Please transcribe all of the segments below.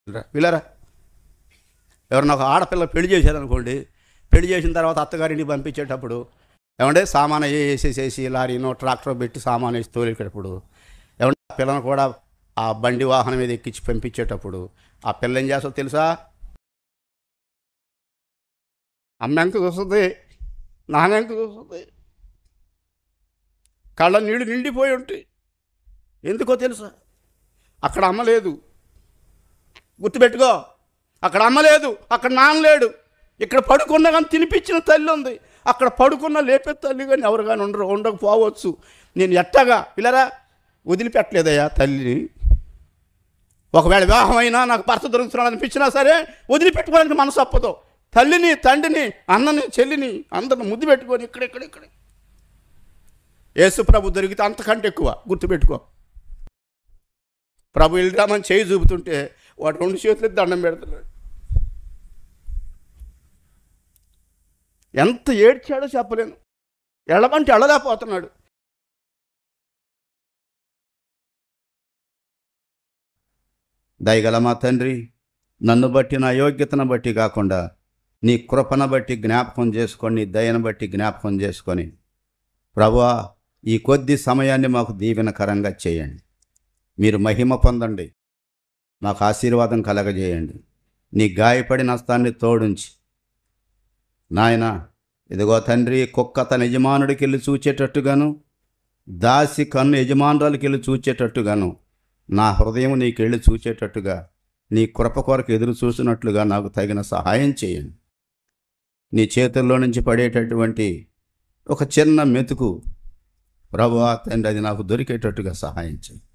వీళ్ళరా ఎవరన్నా ఒక ఆడపిల్ల పెళ్లి చేశారనుకోండి, పెళ్లి చేసిన తర్వాత అత్తగారింటికి పంపించేటప్పుడు ఏమంటే సామాను వేసేసేసి లారీనో ట్రాక్టర్ పెట్టి సామాను వేసి తోలేటప్పుడు ఏమంటే ఆ పిల్లను కూడా ఆ బండి వాహనం మీద ఎక్కించి పంపించేటప్పుడు ఆ పిల్ల ఏం చేస్తుందో తెలుసా? అమ్మ ఎంక చూస్తుంది, నాన్న ఎంక చూస్తుంది, కళ్ళ నీళ్ళు నిండిపోయి ఉంటాయి. ఎందుకో తెలుసా? అక్కడ అమ్మ లేదు, గుర్తుపెట్టుకో. అక్కడ అమ్మ లేదు, అక్కడ నాన్న లేడు. ఇక్కడ పడుకున్న కానీ తినిపించిన తల్లి ఉంది, అక్కడ పడుకున్న లేపే తల్లి కానీ ఎవరు కానీ ఉండకపోవచ్చు. నేను ఎట్టగా పిల్లరా వదిలిపెట్టలేదయ్యా తల్లిని. ఒకవేళ వివాహం అయినా నాకు భర్త దొరుకుతున్నాడు అనిపించినా సరే వదిలిపెట్టుకోవడానికి మనసు అప్పదు. తల్లిని, తండ్రిని, అన్నని, చెల్లిని అందరిని ముద్దు పెట్టుకొని ఇక్కడ యేసు ప్రభు దొరికితే అంతకంటే ఎక్కువ. గుర్తుపెట్టుకో. ప్రభు వెళ్ళిరామని చేయి చూపుతుంటే వాడు 2 చేతులు దండం పెడుతున్నాడు. ఎంత ఏడ్చాడో చెప్పలేను. ఎళ్ళమంటే ఎళ్ళలేకపోతున్నాడు. దయగల మా తండ్రి, నన్ను బట్టి నా యోగ్యతను బట్టి కాకుండా నీ కృపను బట్టి జ్ఞాపకం చేసుకొని, నీ దయను బట్టి జ్ఞాపకం చేసుకొని ప్రభువా ఈ కొద్ది సమయాన్ని మాకు దీవెనకరంగా చేయండి. మీరు మహిమ పొందండి, మాకు ఆశీర్వాదం కలగజేయండి. నీ గాయపడిన హస్తాన్ని తోడుంచి నాయన ఇదిగో తండ్రి, కుక్క తన యజమానుడికి వెళ్ళి చూచేటట్టుగాను, దాసి కన్ను యజమానురాలకి వెళ్ళి చూచేటట్టుగాను నా హృదయం నీకు వెళ్ళి చూచేటట్టుగా నీ కృప కొరకు ఎదురు చూసినట్లుగా నాకు తగిన సహాయం చేయండి. నీ చేతుల్లో నుంచి పడేటటువంటి ఒక చిన్న మెతుకు ప్రభువా తండ్రి అది నాకు దొరికేటట్టుగా సహాయం చేయండి.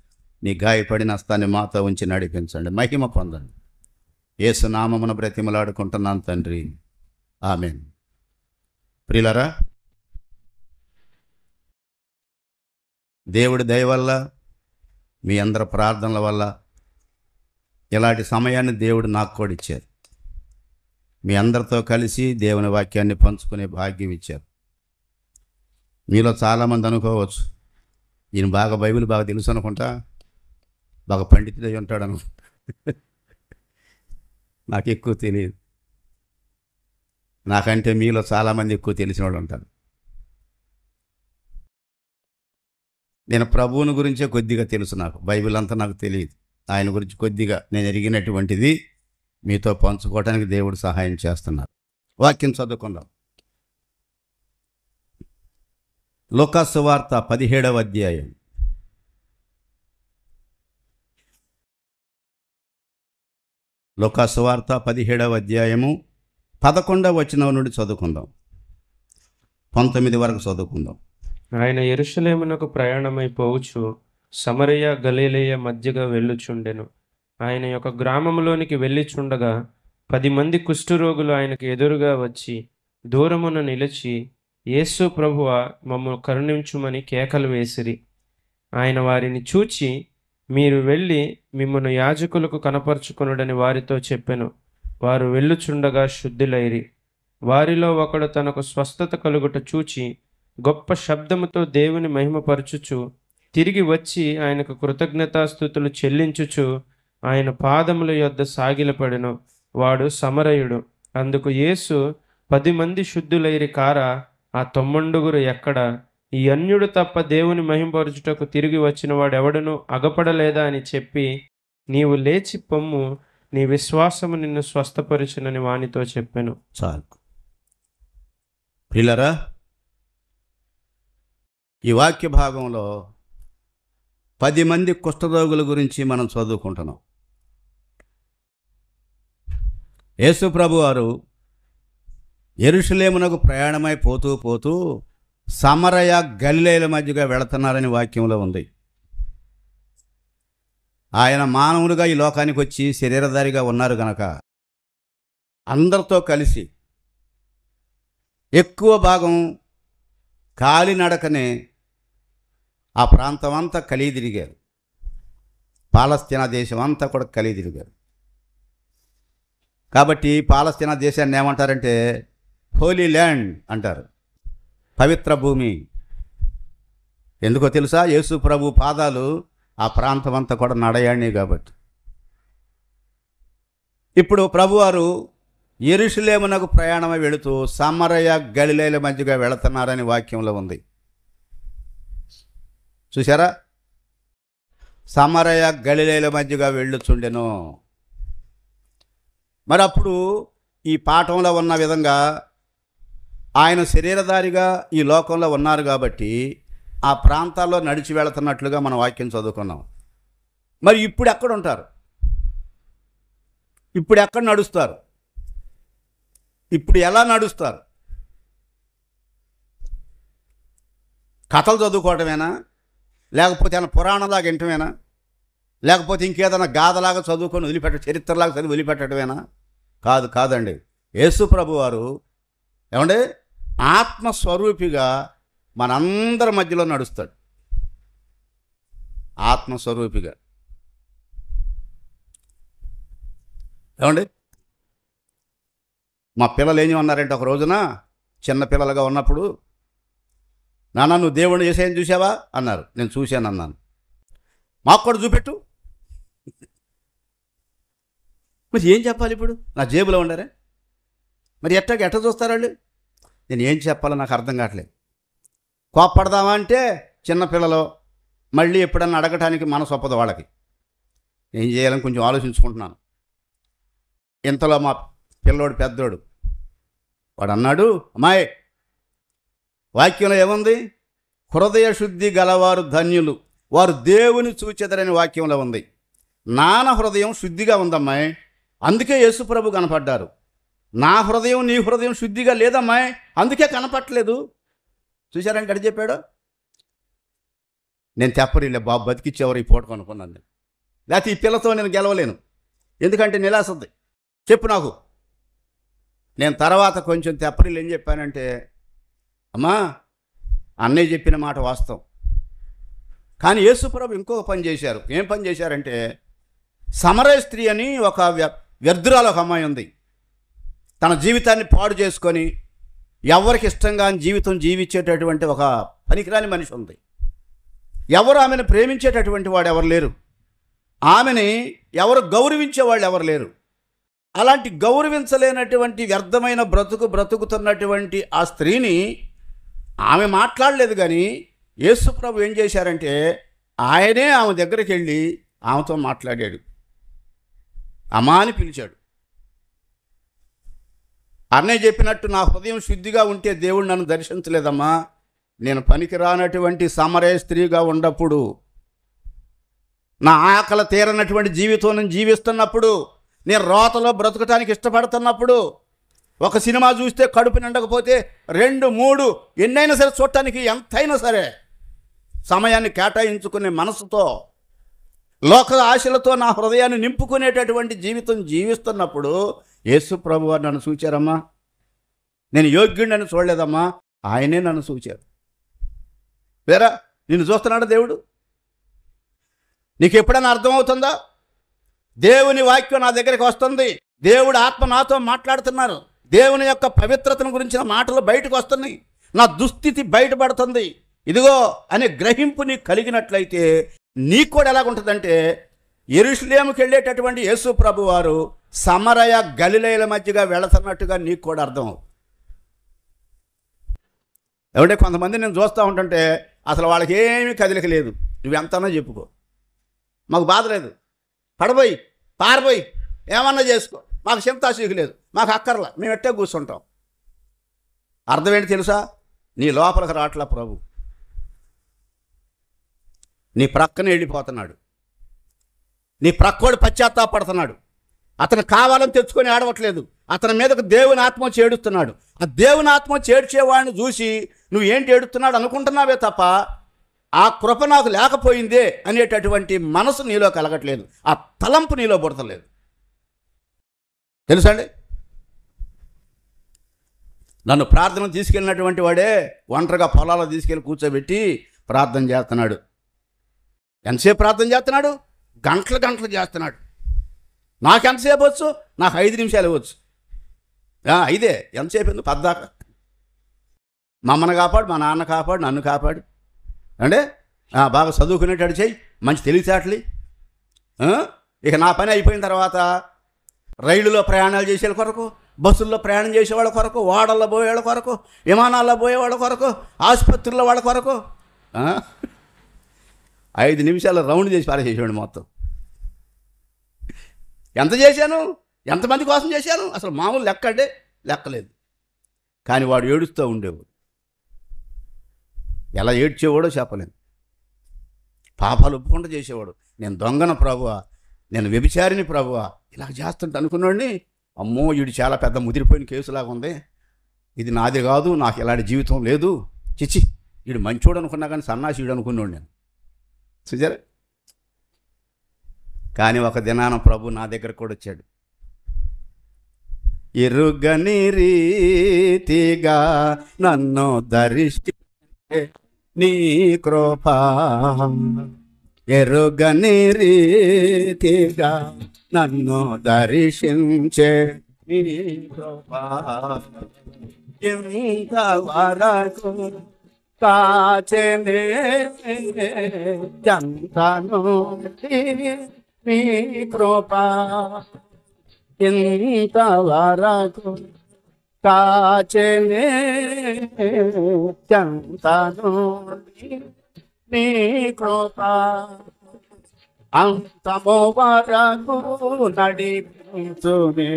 నీ గాయపడిన హస్తాన్ని మాతో ఉంచి నడిపించండి, మహిమ పొందండి. యేసు నామమున బ్రతిమలాడుకుంటున్నాను తండ్రి, ఆమేన్. ప్రియులారా, దేవుడి దయ వల్ల, మీ అందరి ప్రార్థనల వల్ల ఇలాంటి సమయాన్ని దేవుడు నాకు కూడా ఇచ్చారు. మీ అందరితో కలిసి దేవుని వాక్యాన్ని పంచుకునే భాగ్యం ఇచ్చారు. మీలో చాలామంది అనుకోవచ్చు, ఈయన బైబిల్ బాగా తెలుసు అనుకుంటా, బాగా పండితుడై ఉంటాడను. నాకు ఎక్కువ తెలియదు. నాకంటే మీలో చాలామంది ఎక్కువ తెలిసిన వాళ్ళు ఉంటారు. నేను ప్రభువుని గురించే కొద్దిగా తెలుసు. నాకు బైబిల్ అంతా నాకు తెలియదు. ఆయన గురించి కొద్దిగా నేను ఎరిగినటువంటిది మీతో పంచుకోవడానికి దేవుడు సహాయం చేస్తున్నారు. వాక్యం చదువుకుందాం. లూకా సువార్త 17వ అధ్యాయం. లూకా సువార్త 17వ అధ్యాయము 11వ వచనం నుండి చదువుకుందాం. 19 వరకు చదువుకుందాం. ఆయన యెరూషలేమునకు ప్రయాణమైపోవచ్చు సమరయ గలిలయ మధ్యగా వెళ్ళుచుండెను. ఆయన యొక్క గ్రామంలోనికి వెళ్ళిచుండగా 10 మంది కుష్ఠరోగులు ఆయనకు ఎదురుగా వచ్చి దూరమున నిలిచి, యేసు ప్రభువా, మమ్ము కరుణించుమని కేకలు వేసిరి. ఆయన వారిని చూచి, మీరు వెళ్ళి మిమ్మును యాజకులకు కనపరుచుకొనుడని వారితో చెప్పెను. వారు వెళ్ళుచుండగా శుద్ధులైరి. వారిలో ఒకడు తనకు స్వస్థత కలుగుట చూచి గొప్ప శబ్దముతో దేవుని మహిమపరచుచు తిరిగి వచ్చి ఆయనకు కృతజ్ఞతాస్తుతులు చెల్లించుచు ఆయన పాదముల యొద్ద సాగిలపడెను. వాడు సమరయుడు. అందుకు యేసు, 10 మంది శుద్ధులైరి కారా, ఆ 90 ఎక్కడ? ఈ అన్యుడు తప్ప దేవుని మహిమపరచుటకు తిరిగి వచ్చిన వాడెవడను అగపడలేదా అని చెప్పి, నీవు లేచి పొమ్ము, నీ విశ్వాసము నిన్ను స్వస్థపరిచునని వానితో చెప్పెను. చాలు. ప్రియులారా, ఈ వాక్య భాగంలో 10 మంది కుష్ఠరోగుల గురించి మనం చదువుకుంటున్నాం. యేసు ప్రభు వారు యెరూషలేమునకు ప్రయాణమై పోతూ సమరయ గలిలయల మధ్యగా వెళుతున్నారని వాక్యంలో ఉంది. ఆయన మానవులుగా ఈ లోకానికి వచ్చి శరీరధారిగా ఉన్నారు గనక అందరితో కలిసి ఎక్కువ భాగం కాలినడకనే ఆ ప్రాంతం అంతా కలిగి తిరిగారు. పాలస్తీనా దేశం అంతా కూడా కలిగి తిరిగారు. కాబట్టి పాలస్తీనా దేశాన్ని ఏమంటారంటే హోలీ ల్యాండ్ అంటారు, పవిత్ర భూమి. ఎందుకో తెలుసా? యేసు ప్రభు పాదాలు ఆ ప్రాంతం అంతా కూడా నడయాడినాయి కాబట్టి. ఇప్పుడు ప్రభువారు యెరూషలేమునకు ప్రయాణమై వెళుతూ సమరయ గలిలయల మధ్యగా వెళుతున్నారని వాక్యంలో ఉంది. చూసారా? సమరయ గలిలయల మధ్యగా వెళ్ళుచుండెను. మరి అప్పుడు ఈ పాఠంలో ఉన్న విధంగా ఆయన శరీరధారిగా ఈ లోకంలో ఉన్నారు కాబట్టి ఆ ప్రాంతాల్లో నడిచి వెళుతున్నట్లుగా మనం వాక్యం చదువుకున్నాం. మరి ఇప్పుడు ఎక్కడ ఉంటారు? ఇప్పుడు ఎక్కడ నడుస్తారు? ఇప్పుడు ఎలా నడుస్తారు? కథలు చదువుకోవటమేనా? లేకపోతే ఏమైనా పురాణంలాగా వింటమేనా? లేకపోతే ఇంకేదైనా గాథలాగా చదువుకొని చరిత్రలాగా చదివి వదిలిపెట్టడమేనా? కాదండి. యేసు ప్రభువారు ఏమంటే ఆత్మస్వరూపిగా మనందరి మధ్యలో నడుస్తాడు. ఆత్మస్వరూపిగా ఏమండి, మా పిల్లలు ఏం ఉన్నారంటే ఒక రోజున చిన్న పిల్లలుగా ఉన్నప్పుడు, నాన్న నువ్వు దేవుణ్ణి చేసేయని చూసావా అన్నారు. నేను చూశాను అన్నాను. మాకు కూడా చూపెట్టు. మరి ఏం చెప్పాలి? ఇప్పుడు నా జేబులో ఉండారే, మరి ఎట్ట చూస్తారు వాళ్ళు? నేను ఏం చెప్పాలో నాకు అర్థం కావట్లేదు. కోప్పడదామా అంటే చిన్నపిల్లలు మళ్ళీ ఎప్పుడన్నా అడగటానికి మనసు ఒప్పదు వాళ్ళకి. ఏం చేయాలని కొంచెం ఆలోచించుకుంటున్నాను. ఇంతలో మా పిల్లోడు పెద్దోడు వాడు అన్నాడు, అమ్మాయి వాక్యంలో ఏముంది? హృదయ శుద్ధి గలవారు ధన్యులు, వారు దేవుని చూచెదరని వాక్యంలో ఉంది. నాన్న హృదయం శుద్ధిగా ఉందమ్మాయి, అందుకే యేసుప్రభు కనపడ్డారు. నా హృదయం నీ హృదయం శుద్ధిగా లేదమ్మాయి, అందుకే కనపట్టలేదు. చూశారంటే అడి చెప్పాడు. నేను తెప్పరిలే బాబు, బతికిచ్చేవారు ఈ పూట కొనుక్కున్నాను. లేకపోతే ఈ పిల్లతో నేను గెలవలేను, ఎందుకంటే నిరాశద్ది. చెప్పు నాకు. నేను తర్వాత కొంచెం తెప్పరిలు ఏం చెప్పానంటే, అమ్మా అన్నయ్య చెప్పిన మాట వాస్తవం, కానీ యేసుప్రభు ఇంకొక పని చేశారు. ఏం పని చేశారంటే, సమరయ స్త్రీ అని ఒక వ్యర్థురాలు ఒక అమ్మాయి ఉంది. తన జీవితాన్ని పాడు చేసుకొని ఎవరికి ఇష్టంగా జీవితం జీవించేటటువంటి ఒక పనికిరాని మనిషి ఉంది. ఎవరు ఆమెను ప్రేమించేటటువంటి వాడు ఎవరు లేరు. ఆమెని ఎవరు గౌరవించేవాళ్ళు ఎవరు లేరు. అలాంటి గౌరవించలేనటువంటి వ్యర్థమైన బ్రతుకుతున్నటువంటి ఆ స్త్రీని ఆమె మాట్లాడలేదు. కానీ యేసుప్రభు ఏం చేశారంటే, ఆయనే ఆమె దగ్గరికి వెళ్ళి ఆమెతో మాట్లాడాడు. అమ్మా అని పిలిచాడు. అన్నయ్య చెప్పినట్టు నా హృదయం శుద్ధిగా ఉంటే దేవుడు నన్ను దర్శించలేదమ్మా. నేను పనికిరానటువంటి సమరయ స్త్రీగా ఉన్నప్పుడు, నా ఆకలి తీరనటువంటి జీవితం నేను జీవిస్తున్నప్పుడు, నేను రోతలో బ్రతకటానికి ఇష్టపడుతున్నప్పుడు, ఒక సినిమా చూస్తే కడుపు నిండకపోతే 2, 3 ఎన్నైనా సరే చూడటానికి ఎంతైనా సరే సమయాన్ని కేటాయించుకునే మనసుతో, లోక ఆశలతో నా హృదయాన్ని నింపుకునేటటువంటి జీవితం జీవిస్తున్నప్పుడు యేసు ప్రభువు నన్ను చూచారమ్మా. నేను యోగ్యుడిని చూడలేదమ్మా, ఆయనే నన్ను చూచారు. వేరా నిన్ను చూస్తున్నాడు దేవుడు. నీకు ఎప్పుడైనా అర్థమవుతుందా? దేవుని వాక్యం నా దగ్గరికి వస్తుంది, దేవుడు ఆత్మ నాతో మాట్లాడుతున్నారు, దేవుని యొక్క పవిత్రతను గురించిన మాటలు బయటకు వస్తున్నాయి, నా దుస్థితి బయటపడుతుంది, ఇదిగో అనే గ్రహింపు నీకు కలిగినట్లయితే నీకు కూడా ఎలాగుంటుందంటే, యెరూషలేముకి వెళ్ళేటటువంటి యేసు ప్రభు వారు సమరయ గలిలయల మధ్యగా వెళుతున్నట్టుగా నీకు కూడా అర్థం అవుతుంది. ఎవడే కొంతమంది నేను చూస్తూ ఉంటుంటే అసలు వాళ్ళకి ఏమీ కదలిక లేదు. నువ్వెంతనో చెప్పుకో, మాకు బాధ లేదు, పడబోయి పారబోయి ఏమన్నా చేసుకో, మాకు చింతాశీకు లేదు, మాకు అక్కర్లా, మేము ఎట్టే కూర్చుంటాం. అర్థం ఏంటి తెలుసా? నీ లోపలికి రావట్లా ప్రభు, నీ ప్రక్కనే వెళ్ళిపోతున్నాడు. నీ ప్రక్కోడు పశ్చాత్తాపడుతున్నాడు. అతను కావాలని తెచ్చుకొని ఆడవట్లేదు, అతని మీదకు దేవుని ఆత్మ చేడుస్తున్నాడు. ఆ దేవుని ఆత్మ చేడ్చేవాడిని చూసి నువ్వు ఏంటి ఏడుస్తున్నాడు అనుకుంటున్నావే తప్ప ఆ కృప నాకు లేకపోయిందే అనేటటువంటి మనసు నీలో కలగట్లేదు, ఆ తలంపు నీలో పుడతలేదు. తెలుసండి, నన్ను ప్రార్థన తీసుకెళ్ళినటువంటి వాడే ఒంటరిగా పొలాల్లో తీసుకెళ్ళి కూర్చోబెట్టి ప్రార్థన చేస్తున్నాడు. ఎంతసేపు ప్రార్థన చేస్తున్నాడు? గంటలు చేస్తున్నాడు. నాకు ఎంతసేపు వచ్చు? నాకు 5 నిమిషాలు వచ్చు. 5 ఎంతసేపు ఎందుకు? పద్దాక మా అమ్మను కాపాడు, మా నాన్న కాపాడు, నన్ను కాపాడు అంటే బాగా చదువుకునేటట్టు చెయ్యి, మంచి తెలివితేటలు. ఇక నా పని అయిపోయిన తర్వాత రైలులో ప్రయాణాలు చేసే కొరకు, బస్సుల్లో ప్రయాణం చేసేవాళ్ళ కొరకు, ఓడల్లో పోయేవాళ్ళ కొరకు, విమానాల్లో పోయేవాళ్ళ కొరకు, ఆసుపత్రుల్లో వాళ్ళ కొరకు 5 నిమిషాలు రౌండ్ చేసి పారేసేవాడు మొత్తం. ఎంత చేశాను, ఎంతమంది కోసం చేశాను, అసలు మామూలు లెక్క అంటే లెక్కలేదు. కానీ వాడు ఏడుస్తూ ఉండేవాడు. ఎలా ఏడ్చేవాడో చెప్పలేను. పాపాలు ఒప్పుకుంటూ చేసేవాడు. నేను దొంగన ప్రభువా, నేను వ్యభిచారిని ప్రభువా, ఇలా చేస్తుంటే అనుకున్నాడిని, అమ్మో వీడు చాలా పెద్ద ముదిరిపోయిన కేసులాగా ఉంది, ఇది నాది కాదు, నాకు ఇలాంటి జీవితం లేదు, చిచ్చి వీడు మంచోడు అనుకున్నా కానీ సన్నాసీడు అనుకున్నాడు నేను. చూసారా? కానీ ఒక దినాన ప్రభు నా దగ్గర కూడా వచ్చాడు. ఎరుగని రీతిగా నన్ను దర్శించే నీ కృప, ఎరుగని రీతిగా నన్ను దర్శించే నీ కృప, ఇంతవరకు కాచెనే జంతను నీ కృప, ఇంతవరకు కాచెనే జంతను నీ కృప, అంతము వరకు నడిపించునే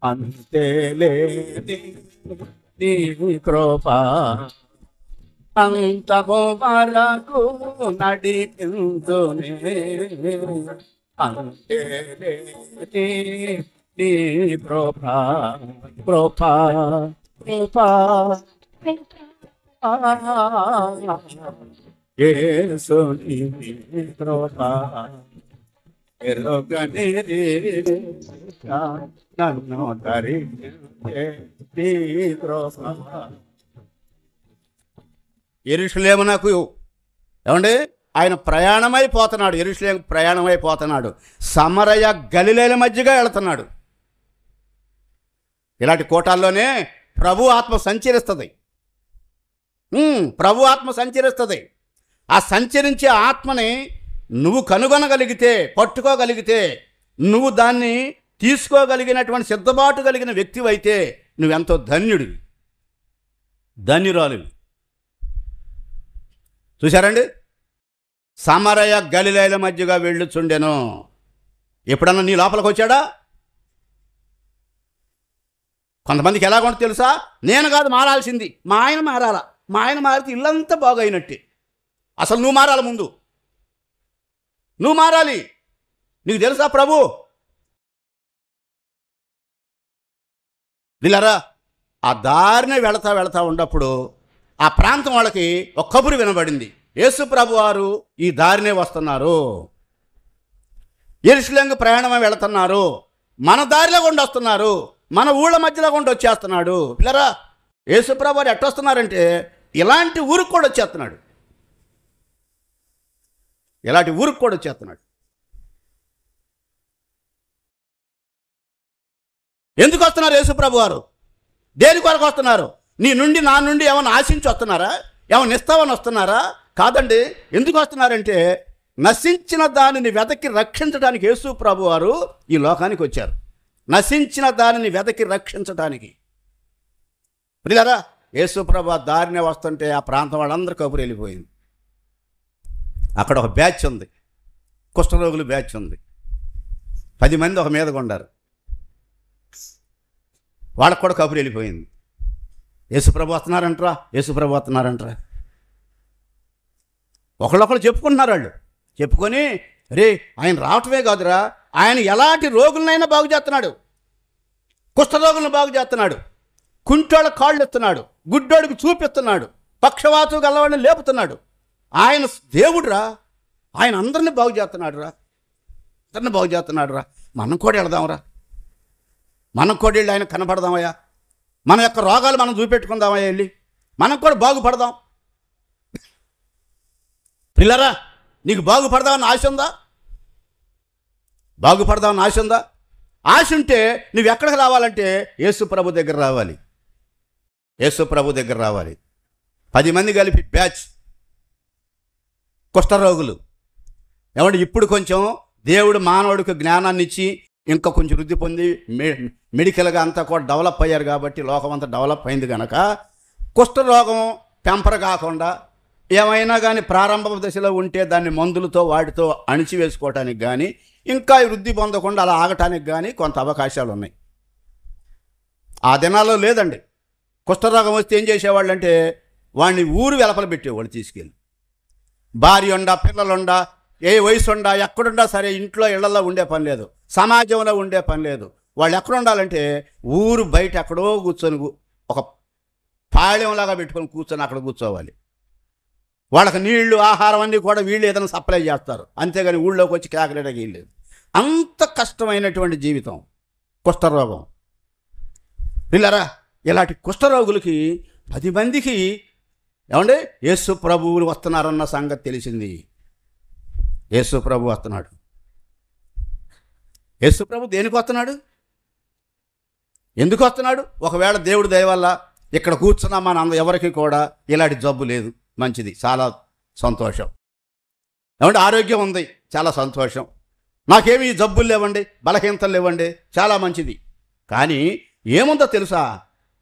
అంతేలేని నీ కృప, అంతము వరకు నడిపించునే అంతేలేని నీ కృప, కృప కృప యేసుని కృప, ఎరుగని రీతిగా నన్ను దర్శించే నీ కృప. యెరూషలేమునకు ఏమండి ఆయన ప్రయాణమైపోతున్నాడు. యెరూషలేము ప్రయాణమైపోతున్నాడు. సమరయ గలిలేల మధ్యగా వెళుతున్నాడు. ఇలాంటి కోటాల్లోనే ప్రభు ఆత్మ సంచరిస్తుంది. ప్రభు ఆత్మ సంచరిస్తుంది. ఆ సంచరించే ఆత్మని నువ్వు కనుగొనగలిగితే, పట్టుకోగలిగితే, నువ్వు దాన్ని తీసుకోగలిగినటువంటి సిద్ధబాటు కలిగిన వ్యక్తివైతే నువ్వెంతో ధన్యుడివి, ధన్యురాలివి. చూశారండి? సమరయ గలిలేల మధ్యగా వెళ్ళుచుండెను. ఎప్పుడన్నా నీ లోపలికి వచ్చాడా? కొంతమందికి ఎలాగొంట తెలుసా? నేను కాదు మారాల్సింది, మా ఆయన మారాలా, మా ఆయన మారితే ఇల్లంతా బాగైనట్టే. అసలు నువ్వు మారాలి, ముందు నువ్వు మారాలి. నీకు తెలుసా ప్రభు? వీళ్ళరా ఆ దారినే వెళతా ఉన్నప్పుడు ఆ ప్రాంతం వాళ్ళకి ఒక కబురు వినబడింది. యేసు ప్రభు వారు ఈ దారినే వస్తున్నారు, యెరూషలేముకు ప్రయాణమై వెళుతున్నారు, మన దారిలో గుండా వస్తున్నారు, మన ఊళ్ళ మధ్యలో గుండా వచ్చేస్తున్నాడు. పిల్లరా, యేసు ప్రభు వారు ఎట్టొస్తున్నారంటే ఇలాంటి ఊరికి కూడా వచ్చేస్తున్నాడు, ఇలాంటి ఊరికి కూడా వచ్చేస్తున్నాడు. ఎందుకు వస్తున్నారు యేసు ప్రభు వారు? దేని కొరకు వస్తున్నారు? నీ నుండి, నా నుండి ఏమైనా ఆశించి వస్తున్నారా? ఏమైనా ఇస్తామని వస్తున్నారా? కాదండి. ఎందుకు వస్తున్నారంటే నశించిన దానిని వెతకి రక్షించడానికి యేసు ప్రభు వారు ఈ లోకానికి వచ్చారు. నశించిన దానిని వెతకి రక్షించడానికి. ప్రియులారా, యేసు ప్రభు దారినే వస్తుంటే ఆ ప్రాంతం వాళ్ళందరూ కబురు వెళ్ళిపోయింది. అక్కడ ఒక బ్యాచ్ ఉంది, కుష్ఠరోగులు బ్యాచ్ ఉంది. 10 మంది ఒక మీదగా ఉండారు. వాళ్ళకు కూడా కబురు వెళ్ళిపోయింది. యేసుప్రభు వస్తున్నారంటరా, యేసుప్రభు వస్తున్నారంటరా. ఒకళ్ళొకళ్ళు చెప్పుకుంటున్నారు. వాళ్ళు చెప్పుకొని, రే ఆయన రావటమే కాదురా, ఆయన ఎలాంటి రోగులనైనా బాగు చేస్తున్నాడు, కుష్ఠరోగులను బాగు చేస్తున్నాడు, కుంటోళ్ళ కాళ్ళు ఎత్తున్నాడు, గుడ్డోడికి చూపిస్తున్నాడు, పక్షవాతు గలవాడిని లేపుతున్నాడు. ఆయన దేవుడురా, ఆయన అందరినీ బాగు చేస్తున్నాడు రా, అందరినీ బాగు చేస్తున్నాడు రా. మనం కూడా వెళదాంరా, మనం కూడా వెళ్ళి ఆయన కనపడదామయ్యా, మన యొక్క రోగాలు మనం చూపెట్టుకుందామయ్యా, వెళ్ళి మనం కూడా బాగుపడదాం. పిల్లరా, నీకు బాగుపడదామని ఆశ ఉందా? బాగుపడదామని ఆశ ఉందా? ఆశ ఉంటే నువ్వు ఎక్కడికి రావాలంటే యేసు ప్రభు దగ్గర రావాలి. యేసు ప్రభు దగ్గర రావాలి. 10 మంది కలిపి బ్యాచ్ కుష్ఠరోగులు. ఏమంటే ఇప్పుడు కొంచెం దేవుడు మానవుడికి జ్ఞానాన్ని ఇచ్చి ఇంకా కొంచెం వృద్ధి పొంది మెడికల్గా అంతా కూడా డెవలప్ అయ్యారు కాబట్టి లోకం అంతా డెవలప్ అయింది కనుక కుష్ఠరోగం పెంపర కాకుండా ఏమైనా కానీ ప్రారంభ దశలో ఉంటే దాన్ని మందులతో వాటితో అణిచివేసుకోవటానికి కానీ ఇంకా వృద్ధి పొందకుండా అలా ఆగటానికి కానీ కొంత అవకాశాలు ఉన్నాయి. ఆ దినాల్లో లేదండి. కుష్ఠరోగం వస్తే ఏం చేసేవాళ్ళు అంటే వాడిని ఊరు వెలపల పెట్టేవాళ్ళు తీసుకెళ్ళి. భార్య ఉండా, పిల్లలుండా, ఏ వయసు ఉండా, ఎక్కడుండా సరే ఇంట్లో ఇళ్లలో ఉండే పని లేదు, సమాజంలో ఉండే పని లేదు. వాళ్ళు ఎక్కడ ఉండాలంటే ఊరు బయట ఎక్కడో కూర్చొని ఒక పాళెంలాగా పెట్టుకొని కూర్చొని అక్కడ కూర్చోవాలి. వాళ్ళకి నీళ్లు ఆహారం అన్నీ కూడా వీళ్ళు ఏదైనా సప్లై చేస్తారు, అంతేగాని ఊళ్ళోకి వచ్చి కేకలేటకి వీల్లేదు. అంత కష్టమైనటువంటి జీవితం కుష్ఠరోగం. పిల్లరా, ఇలాంటి కుష్ఠరోగులకి 10 మందికి ఏమండి యేసు ప్రభువులు వస్తున్నారన్న సంగతి తెలిసింది. యేసు ప్రభు వస్తున్నాడు. యేసు ప్రభు దేనికి వస్తున్నాడు, ఎందుకు వస్తున్నాడు? ఒకవేళ దేవుడి దయ వల్ల ఇక్కడ కూర్చున్న మన ఎవరికి కూడా ఇలాంటి జబ్బు లేదు, మంచిది, చాలా సంతోషం. ఏమంటే ఆరోగ్యం ఉంది, చాలా సంతోషం. నాకేమీ జబ్బులు లేవండి, బలహీనతలు లేవండి, చాలా మంచిది. కానీ ఏముందో తెలుసా,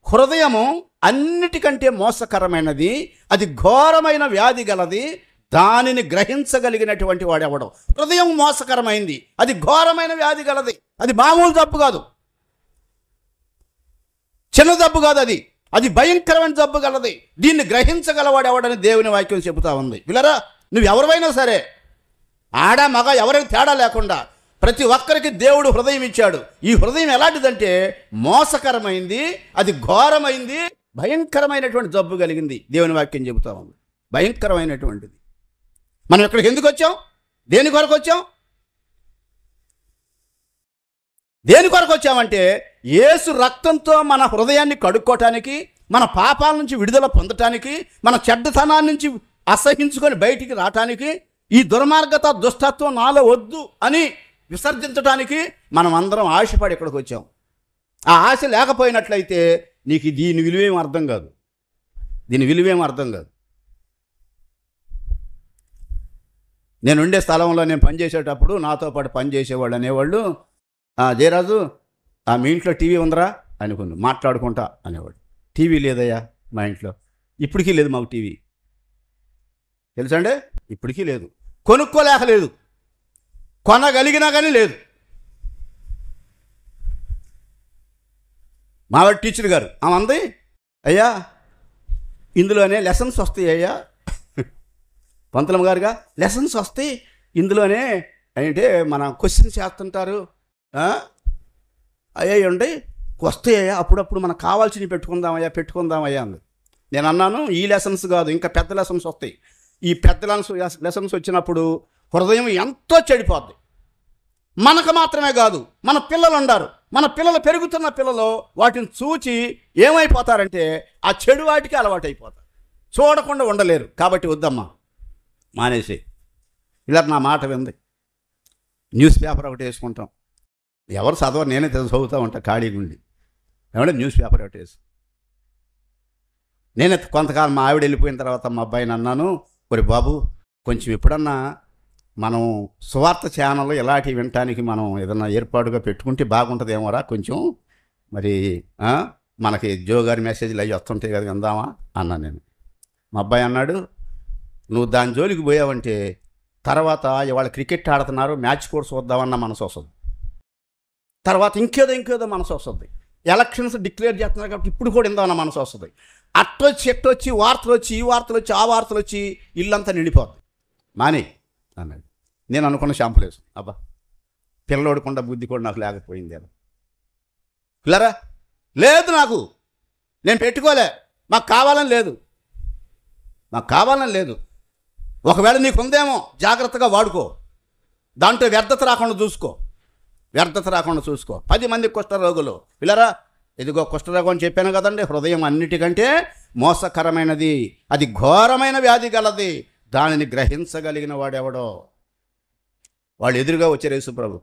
హృదయము అన్నిటికంటే మోసకరమైనది, అది ఘోరమైన వ్యాధి గలది, దానిని గ్రహించగలిగినటువంటి వాడెవడం. హృదయం మోసకరమైంది, అది ఘోరమైన వ్యాధి గలది, అది మామూలు జబ్బు కాదు, చిన్న జబ్బు కాదు, అది భయంకరమైన జబ్బు గలది. దీన్ని గ్రహించగలవాడెవడని దేవుని వాక్యం చెబుతా ఉంది. పిల్లరా, నువ్వు ఎవరివైనా సరే, ఆడ మగ ఎవరికి తేడా లేకుండా ప్రతి ఒక్కరికి దేవుడు హృదయం ఇచ్చాడు. ఈ హృదయం ఎలాంటిదంటే మోసకరమైంది, అది ఘోరమైంది, భయంకరమైనటువంటి జబ్బు కలిగింది. దేవుని వాక్యం చెబుతా ఉంది, భయంకరమైనటువంటిది. మనం ఇక్కడికి ఎందుకు వచ్చాం? దేని కొరకు వచ్చాం? దేని కొరకు వచ్చామంటే యేసు రక్తంతో మన హృదయాన్ని కడుక్కోవటానికి, మన పాపాల నుంచి విడుదల పొందటానికి, మన చెడ్డతనాన్ని నుంచి అసహించుకొని బయటికి రావటానికి, ఈ దుర్మార్గత దుష్టత్వం నాలో వద్దు అని విసర్జించడానికి మనం అందరం ఆశపడి ఇక్కడికి వచ్చాం. ఆ ఆశ లేకపోయినట్లయితే నీకు దీని విలువేం అర్థం కాదు, దీని విలువేం అర్థం కాదు. నేను ఉండే స్థలంలో నేను పనిచేసేటప్పుడు నాతో పాటు పనిచేసేవాళ్ళు అనేవాళ్ళు, జయరాజు మీ ఇంట్లో టీవీ ఉందరా అనుకుంది, మాట్లాడుకుంటా అనేవాడు. టీవీ లేదయ్యా మా ఇంట్లో, ఇప్పటికీ లేదు మాకు టీవీ, తెలుసండి, ఇప్పటికీ లేదు. కొనుక్కోలేకలేదు, కొనగలిగినా కానీ లేదు. మావాడి టీచర్ గారు ఆమంది, అయ్యా ఇందులోనే లెసన్స్ వస్తాయి అయ్యా, పంతులమ్మ గారుగా లెసన్స్ వస్తాయి ఇందులోనే, అంటే మన క్వశ్చన్స్ చేస్తుంటారు అయ్యా ఉండి వస్తాయ్యా, అప్పుడప్పుడు మనకు కావాల్సినవి పెట్టుకుందామయ్యా అంది. నేను అన్నాను, ఈ లెసన్స్ కాదు, ఇంకా పెద్ద లెసన్స్ వస్తాయి. ఈ పెద్ద లెసన్స్ వచ్చినప్పుడు హృదయం ఎంతో చెడిపోద్ది. మనకు మాత్రమే కాదు, మన పిల్లలు ఉన్నారు, మన పిల్లలు పెరుగుతున్న పిల్లలు వాటిని చూచి ఏమైపోతారంటే ఆ చెడు వాటికి అలవాటు అయిపోతారు, చూడకుండా ఉండలేరు. కాబట్టి వద్దమ్మా, మానేసి. ఇలా నా మాట వింది. న్యూస్ పేపర్ ఒకటి వేసుకుంటాం, ఎవరు చదవరు, నేనే చదువుతూ ఉంటా ఖాళీగా ఉండి. ఏమంటే న్యూస్ పేపర్ ఒకటి వేసి నేనే కొంతకాలం మా ఆవిడ వెళ్ళిపోయిన తర్వాత మా అబ్బాయిని అన్నాను, ఒరి బాబు కొంచెం ఎప్పుడన్నా మనం సువార్త ఛానల్ ఇలాంటివి వినటానికి మనం ఏదన్నా ఏర్పాటుగా పెట్టుకుంటే బాగుంటుందేమోరా, కొంచెం మరి మనకి జో గారి మెసేజ్లు అవి వస్తుంటాయి కదా, విందామా అన్నాను నేను. మా అబ్బాయి అన్నాడు, నువ్వు దాని జోలికి పోయావంటే తర్వాత ఇవాళ క్రికెట్ ఆడుతున్నారు, మ్యాచ్ కూడా చూద్దామన్న మనసు వస్తుంది, తర్వాత ఇంకేదో మనసు వస్తుంది, ఎలక్షన్స్ డిక్లేర్ చేస్తున్నారు కాబట్టి ఇప్పుడు కూడా ఇందామన్న మనసు వస్తుంది. ఎట్టొచ్చి వార్తలు వచ్చి ఈ వార్తలు వచ్చి ఆ వార్తలు వచ్చి ఇల్లంతా నిండిపోద్ది. మాని అన్నాడు. నేను అనుకున్న షాంపులేసు, అబ్బా పిల్లోడుకుండా బుద్ధి కూడా నాకు లేకపోయింది అలా. పిల్లరా లేదు, నేను పెట్టుకోలే, మాకు కావాలని లేదు. ఒకవేళ నీకుందేమో జాగ్రత్తగా వాడుకో, దాంట్లో వ్యర్థత రాకుండా చూసుకో. 10 మంది కుష్ఠరోగులు. పిల్లరా, ఇదిగో కుష్ఠరోగం అని చెప్పాను కదండి, హృదయం అన్నిటికంటే మోసకరమైనది, అది ఘోరమైన వ్యాధి గలది, దానిని గ్రహించగలిగిన వాడెవడో. వాళ్ళు ఎదురుగా వచ్చారు యేసు ప్రభు.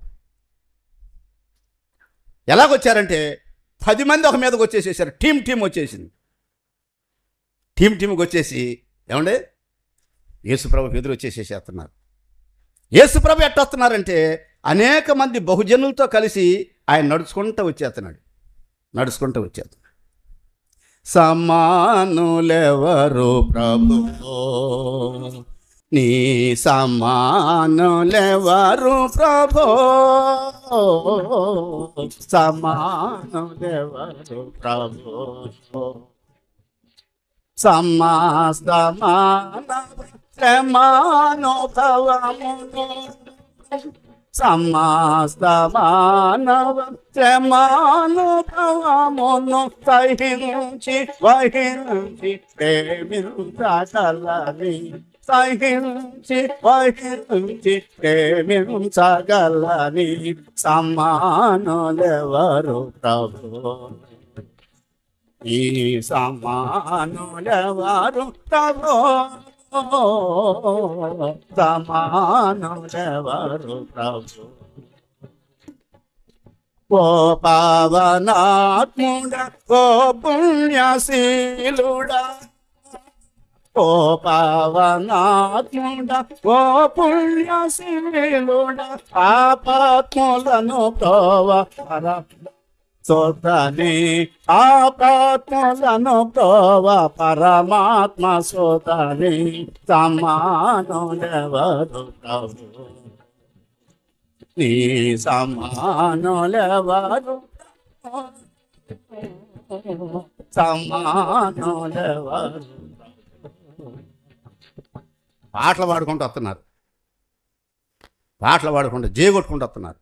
ఎలాగొచ్చారంటే 10 మంది ఒక మీదకి వచ్చేసేసారు, టీం వచ్చేసింది. టీంకి వచ్చేసి ఏమండే యేసు ప్రభుకి ఎదురు వచ్చేసేసేస్తున్నారు. యేసు ప్రభు ఎట్టొస్తున్నారంటే అనేక మంది బహుజనులతో కలిసి ఆయన నడుచుకుంటూ వచ్చేస్తున్నాడు. సమానులెవరు ప్రభువో, నీ సమానులెవరు ప్రభో, సమానులెవరు ప్రభో, సమస్త మానవ శ్రమానుభవమును, సమస్త మానవ శ్రమానుభవమును సహించి వహించి ప్రేమించగలని, సహించి వహించి ప్రేమించగలని సమానులెవరు ప్రభు, ఈ సమానులెవరు ప్రభు, సమానులెవరు ప్రభు. ఓ పావనాత్ముడా, ఓ పుణ్యశీలుడా, ఓ పావనాత్ముడా, ఓ పుణ్యశీలుడా, ఆపాత్ములను తోవ సోతని, ఆపాత్ములను తోవ పరమాత్మ సోతని సమానులెవరు ప్రభు, నీ సమానులెవరు, సమానులెవరు. పాటలు పాడుకుంటూ వస్తున్నారు, జేగొట్టుకుంటూ వస్తున్నారు.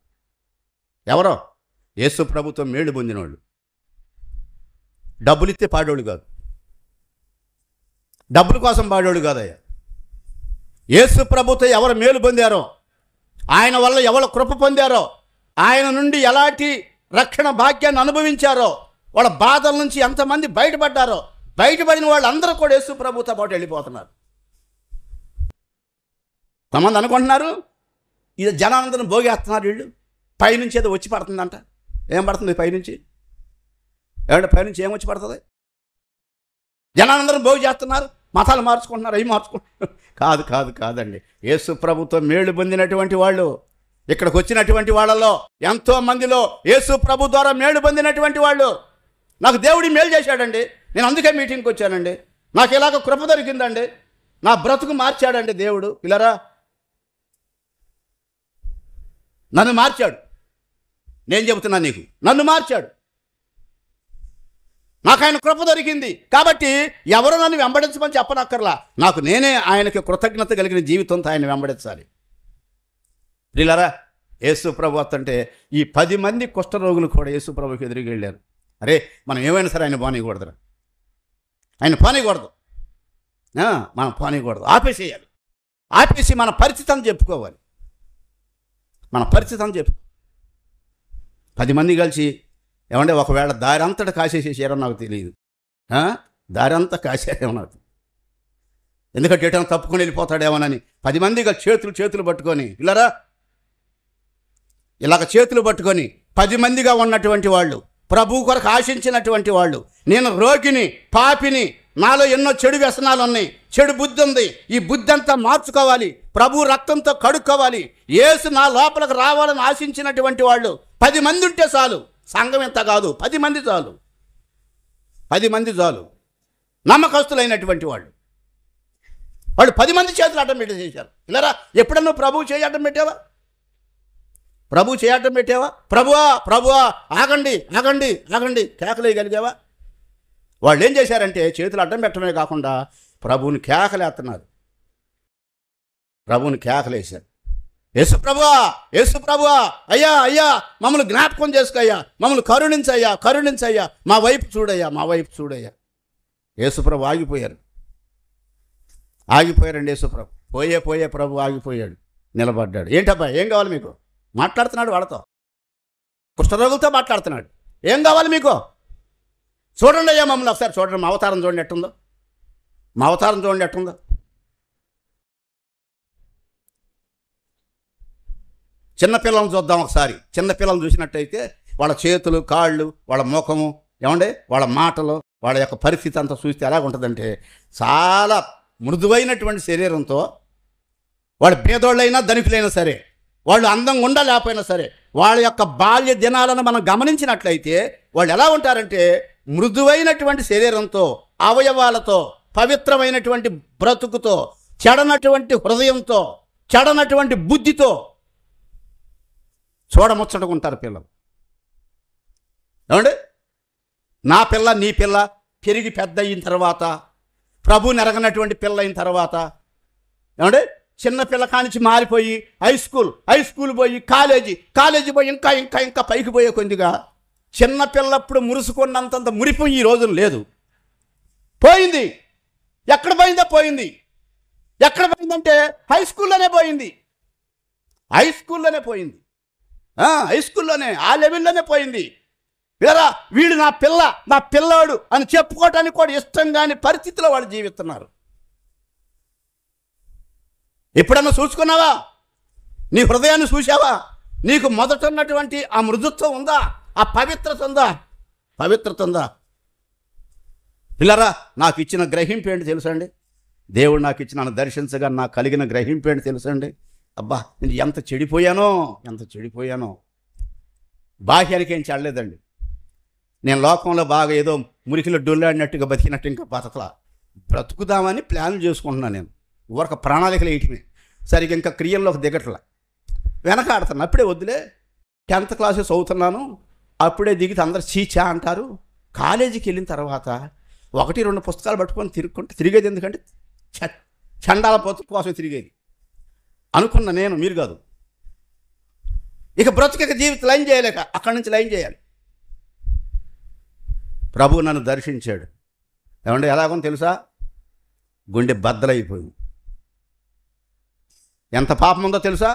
ఎవరో యేసు ప్రభుత్వం మేళ్ళు పొందినోళ్ళు. డబ్బులు ఇస్తే పాడేవాళ్ళు కాదు, డబ్బుల కోసం పాడేవాళ్ళు కాదయ్యా. యేసు ప్రభుత్వం ఎవరు మేలు పొందారో, ఆయన వల్ల ఎవరు కృప పొందారో, ఆయన నుండి ఎలాంటి రక్షణ భాగ్యాన్ని అనుభవించారో, వాళ్ళ బాధల నుంచి ఎంతమంది బయటపడ్డారో, బయటపడిన వాళ్ళందరూ కూడా యేసు ప్రభుతో పాటు వెళ్ళిపోతున్నారు. కొంతమంది అనుకుంటున్నారు ఇది జనానందరం భోగేస్తున్నారు వీళ్ళు, పైనుంచి ఏదో వచ్చి పడుతుందంట. ఏం పడుతుంది పైనుంచి? ఏమంటే పైనుంచి ఏం వచ్చి పడుతుంది? జనానందరం భోగి చేస్తున్నారు, మతాలు మార్చుకుంటున్నారు, అవి మార్చుకుంటున్నారు. కాదండి. యేసు ప్రభుత్వం మేళ్ళు పొందినటువంటి వాళ్ళు, ఇక్కడికి వచ్చినటువంటి వాళ్ళలో ఎంతో మందిలో యేసు ప్రభు ద్వారా మేళ్ళు పొందినటువంటి వాళ్ళు, నాకు దేవుడి మేలు చేశాడండి, నేను అందుకే మీటింగ్కి వచ్చానండి, నాకు ఇలాగ కృప దొరికిందండి, నా బ్రతుకు మార్చాడండి దేవుడు. పిల్లరా, నన్ను మార్చాడు. నేను చెబుతున్నా నీకు, నన్ను మార్చాడు, నాకు ఆయన కృప దొరికింది. కాబట్టి ఎవరు నన్ను వెంబడించమని చెప్పనక్కర్లా, నాకు నేనే ఆయనకి కృతజ్ఞత కలిగిన జీవితంతో ఆయన వెంబడించాలి. ప్రియులారా, యేసు ప్రభు అంటే ఈ 10 మంది కుష్ఠరోగులు కూడా యేసు ప్రభుకి ఎదురుగా వెళ్ళారు. అరే, మనం ఏమైనా సరే ఆయన పోనీయకూడదురా, ఆయన పోనీయకూడదు, మనం పోనీయకూడదు, ఆపేసేయాలి. ఆపేసి మన పరిస్థితిని చెప్పుకోవాలి, మన పరిస్థితిని చెప్పు. 10 మంది కలిసి ఏమంటే ఒకవేళ దారి అంతటా కాసేసేసారో నాకు తెలియదు, దారి అంతా కాసేరేమో నాకు, ఎందుకంటే ఎటైనా తప్పుకొని వెళ్ళిపోతాడేమోనని 10 మంది కలిసి చేతులు పట్టుకొని, ఇలారా ఇలాగ చేతులు పట్టుకొని 10 మందిగా ఉన్నటువంటి వాళ్ళు, ప్రభు కొరకు ఆశించినటువంటి వాళ్ళు, నేను రోగిని, పాపిని, నాలో ఎన్నో చెడు వ్యసనాలు ఉన్నాయి, చెడు బుద్ధి ఉంది, ఈ బుద్ధి అంతా మార్చుకోవాలి, ప్రభు రక్తంతో కడుక్కోవాలి, యేసు నా లోపలికి రావాలని ఆశించినటువంటి వాళ్ళు 10 మంది ఉంటే చాలు. సంఘం ఎంత కాదు, 10 మంది చాలు, 10 మంది చాలు. నమ్మకస్తులైనటువంటి వాళ్ళు 10 మంది చేతులు అడ్డం పెట్టేసేసారు. ఇలా ఎప్పుడన్నా ప్రభువు చేయి అడ్డం పెట్టావా? ప్రభువా ఆగండి కేకలేయగలిగావా? వాళ్ళు ఏం చేశారంటే చేతులు అడ్డం పెట్టడమే కాకుండా ప్రభువుని కేకలేస్తున్నారు, ప్రభువుని కేకలేశారు. యేసు ప్రభువా అయ్యా మమ్మల్ని జ్ఞాపకం చేసుకోయ్యా, మమ్మల్ని కరుణించయ్యా, మా వైపు చూడయ్యా. యేసు ప్రభు ఆగిపోయారండి. యేసు ప్రభు పోయే ప్రభు ఆగిపోయాడు, నిలబడ్డాడు. ఏంటబ్బా, ఏం కావాలి మీకు? మాట్లాడుతున్నాడు వాళ్ళతో, కుష్ఠరోగులతో మాట్లాడుతున్నాడు. ఏం కావాలి మీకు? చూడండి అయ్యా మమ్మల్ని ఒకసారి చూడండి, మా అవతారం చూడండి ఎట్టుందో. చిన్నపిల్లలను చూద్దాం ఒకసారి. చిన్నపిల్లలు చూసినట్టయితే వాళ్ళ చేతులు, కాళ్ళు, వాళ్ళ ముఖము, ఏమంటే వాళ్ళ మాటలు, వాళ్ళ యొక్క పరిస్థితి అంతా చూస్తే ఎలాగుంటుందంటే చాలా మృదువైనటువంటి శరీరంతో, వాళ్ళు పేదోళ్ళైనా ధనికులైనా సరే వాళ్ళు అందంగా ఉండలేకపోయినా సరే వాళ్ళ యొక్క బాల్య దినాలను మనం గమనించినట్లయితే వాళ్ళు ఎలా ఉంటారంటే మృదువైనటువంటి శరీరంతో, అవయవాలతో, పవిత్రమైనటువంటి బ్రతుకుతో, చెడనటువంటి హృదయంతో, చెడనటువంటి బుద్ధితో చూడముచ్చటగా ఉంటారు పిల్లలు. ఏమండి, నా పిల్ల నీ పిల్ల పెరిగి పెద్ద అయిన తర్వాత, ప్రభు నెరగనటువంటి పిల్ల అయిన తర్వాత, ఏమండి చిన్న పిల్ల కానించి మారిపోయి హై స్కూల్ పోయి కాలేజీ పోయి ఇంకా ఇంకా ఇంకా పైకి పోయే కొద్దిగా చిన్న పిల్లప్పుడు మురుసుకున్నంత మురిపం ఈ రోజున లేదు. పోయింది. ఎక్కడ పోయిందో పోయింది. ఎక్కడ పోయిందంటే హై స్కూల్లోనే పోయింది. హై స్కూల్లోనే ఆ లెవెల్లోనే పోయింది. వేరా వీడు నా పిల్లాడు అని చెప్పుకోవటానికి కూడా ఇష్టం కాని పరిస్థితిలో వాళ్ళు జీవిస్తున్నారు. ఎప్పుడన్నా చూసుకున్నావా? నీ హృదయాన్ని చూసావా? నీకు మొదట ఉన్నటువంటి ఆ మృదుత్వం ఉందా? ఆ పవిత్రత ఉందా? పిల్లరా, నాకు ఇచ్చిన గ్రహింపు ఏంటి తెలుసండి? దేవుడు నాకు ఇచ్చిన నన్ను దర్శించగా నాకు కలిగిన గ్రహింపు ఏంటి తెలుసండి? అబ్బా, నేను ఎంత చెడిపోయానో. బాహ్యానికి ఏం చెడలేదండి. నేను లోకంలో బాగా ఏదో మురికిలో డొల్లాడినట్టుగా బతికినట్టు ఇంకా బ్రతుకుదామని ప్లాన్ చేసుకుంటున్నాను. నేను ఊరక ప్రణాళికలు వేయటమే, సరిగ్గా ఇంకా క్రియల్లోకి దిగట్లా, వెనకాడుతున్నాను. అప్పుడే వద్దులే, 10th క్లాస్ చదువుతున్నాను, అప్పుడే దిగితే అందరు చీచా అంటారు. కాలేజీకి వెళ్ళిన తర్వాత 1-2 పుస్తకాలు పట్టుకొని తిరిగేది ఎందుకంటే చండాల పొత్తు కోసం తిరిగేది అనుకున్న నేను, మీరు కాదు. ఇక బ్రతుక జీవితం లైన్ చేయలేక అక్కడి నుంచి లైన్ చేయాలి. ప్రభు నన్ను దర్శించాడు. ఏమంటే ఎలాగో తెలుసా? గుండె బద్దలైపోయింది. ఎంత పాపం ఉందో తెలుసా?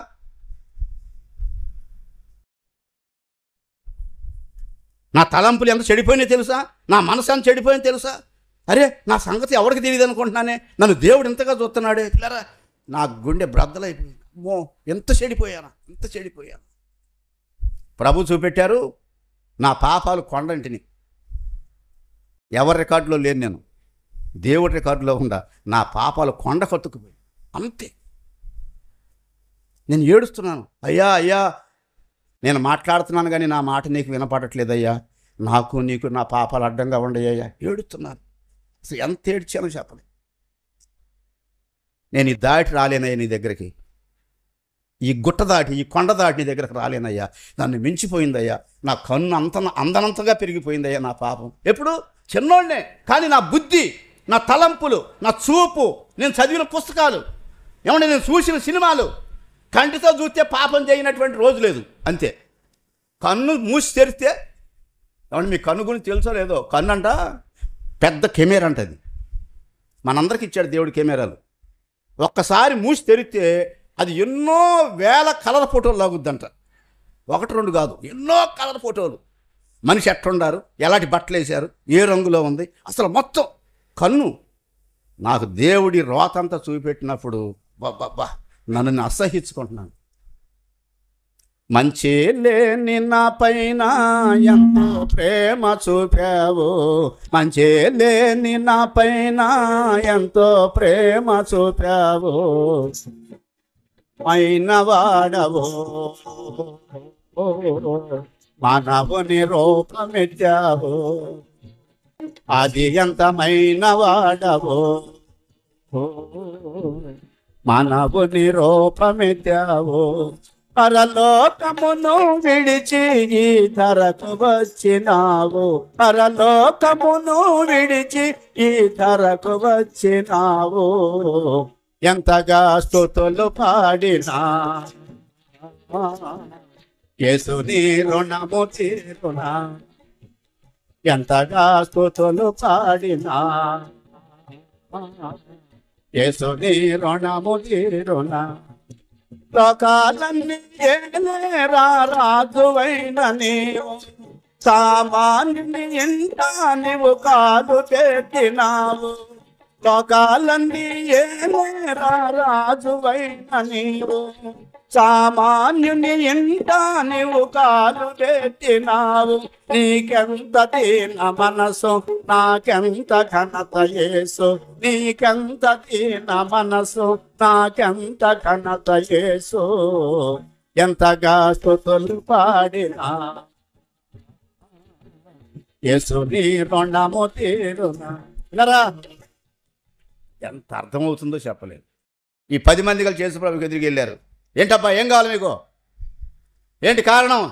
నా తలంపులు ఎంత చెడిపోయినాయి తెలుసా? నా మనసు ఎంత చెడిపోయింది తెలుసా? అరే, నా సంగతి ఎవరికి తెలియదు అనుకుంటున్నానే, నన్ను దేవుడు ఇంతగా చూస్తున్నాడే. పిల్లరా, నా గుండె బ్రద్దలైపోయింది. అమ్మో, ఎంత చెడిపోయాను. ప్రభు చూపెట్టారు నా పాపాలు కొండంటిని. ఎవరి రికార్డులో లేను నేను, దేవుడి రికార్డులో ఉండా. నా పాపాలు కొండ కట్టుకుపోయి అంతే. నేను ఏడుస్తున్నాను. అయ్యా, నేను మాట్లాడుతున్నాను కానీ నా మాట నీకు వినపడట్లేదయ్యా. నీకు నా పాపాలు అడ్డంగా ఉండయ్యా. ఏడుస్తున్నాను. అసలు ఎంత ఏడ్చానో చెప్పలే. నేను ఈ దాటి రాలేనయ్యా నీ దగ్గరికి, ఈ గుట్ట దాటి, ఈ కొండ దాటి నీ దగ్గరకు రాలేనయ్యా. నన్ను మించిపోయిందయ్యా. నా కన్ను అందనంతగా పెరిగిపోయిందయ్యా నా పాపం. ఎప్పుడు చిన్నోళ్ళనే, కానీ నా బుద్ధి, నా తలంపులు, నా చూపు, నేను చదివిన పుస్తకాలు, ఏమంటే నేను చూసిన సినిమాలు, కంటితో చూస్తే పాపం చేయనటువంటి రోజు లేదు. అంతే. కన్ను మూసి తెరిస్తే, ఏమంటే మీ కన్ను గురించి తెలుసో లేదో, కన్ను అంట పెద్ద కెమెరా అంటది. మనందరికి ఇచ్చాడు దేవుడు కెమెరాలు. ఒక్కసారి మూసి తెరిస్తే అది ఎన్నో వేల కలర్ ఫోటోలు లాగుద్దంట. 1-2 కాదు, ఎన్నో కలర్ ఫోటోలు. మనిషి ఎట్లుండారు, ఎలాంటి బట్టలు వేశారు, ఏ రంగులో ఉంది, అసలు మొత్తం కన్ను. నాకు దేవుడి రోతంతా చూపెట్టినప్పుడు నన్ను అసహించుకుంటున్నాను. మంచి లేని నా పైన ఎంతో ప్రేమ చూపావు, మంచి లేని నా పైన ఎంతో ప్రేమ చూపావు, అయిన వాడవో మానవుని రూపమెత్తావు, అది ఎంతమైన వాడవో మానవుని రూపమెత్తావు. పరలోకమును విడిచి ఈ ధరకు వచ్చినావు, పరలోకమును విడిచి ఈ ధరకు వచ్చినావు, ఎంతగా స్తుతులు పాడినా యేసుని రుణము తీరునా, ఎంతగా స్తుతులు పాడినా యేసుని రుణము తీరునా. లోకాలన్నీ ఏలేరా రాజువైన నీవు, సామాన్యుని ఇంట నీవు కాలు పెట్టినావు. లోకాలన్నీ ఏలేరా రాజువైన నీవు, సామాన్యుని ఇంట నీవు కాలు పెట్టినావు. నీకెంత దీన మనసు, నాకెంత ఘనత యేసు, నీకెంత దీన మనసు, నాకెంత ఘనత యేసు, ఎంతగా స్తుతులు పాడినా యేసుని రుణము తీరునా. వినరా, ఎంత అర్థమవుతుందో చెప్పలేదు. ఈ 10 మంది కలిసి యేసు ప్రభుకి ఎదురుకి వెళ్ళారు. ఏంటబ్బా, ఏం కావాలి మీకు? ఏంటి కారణం?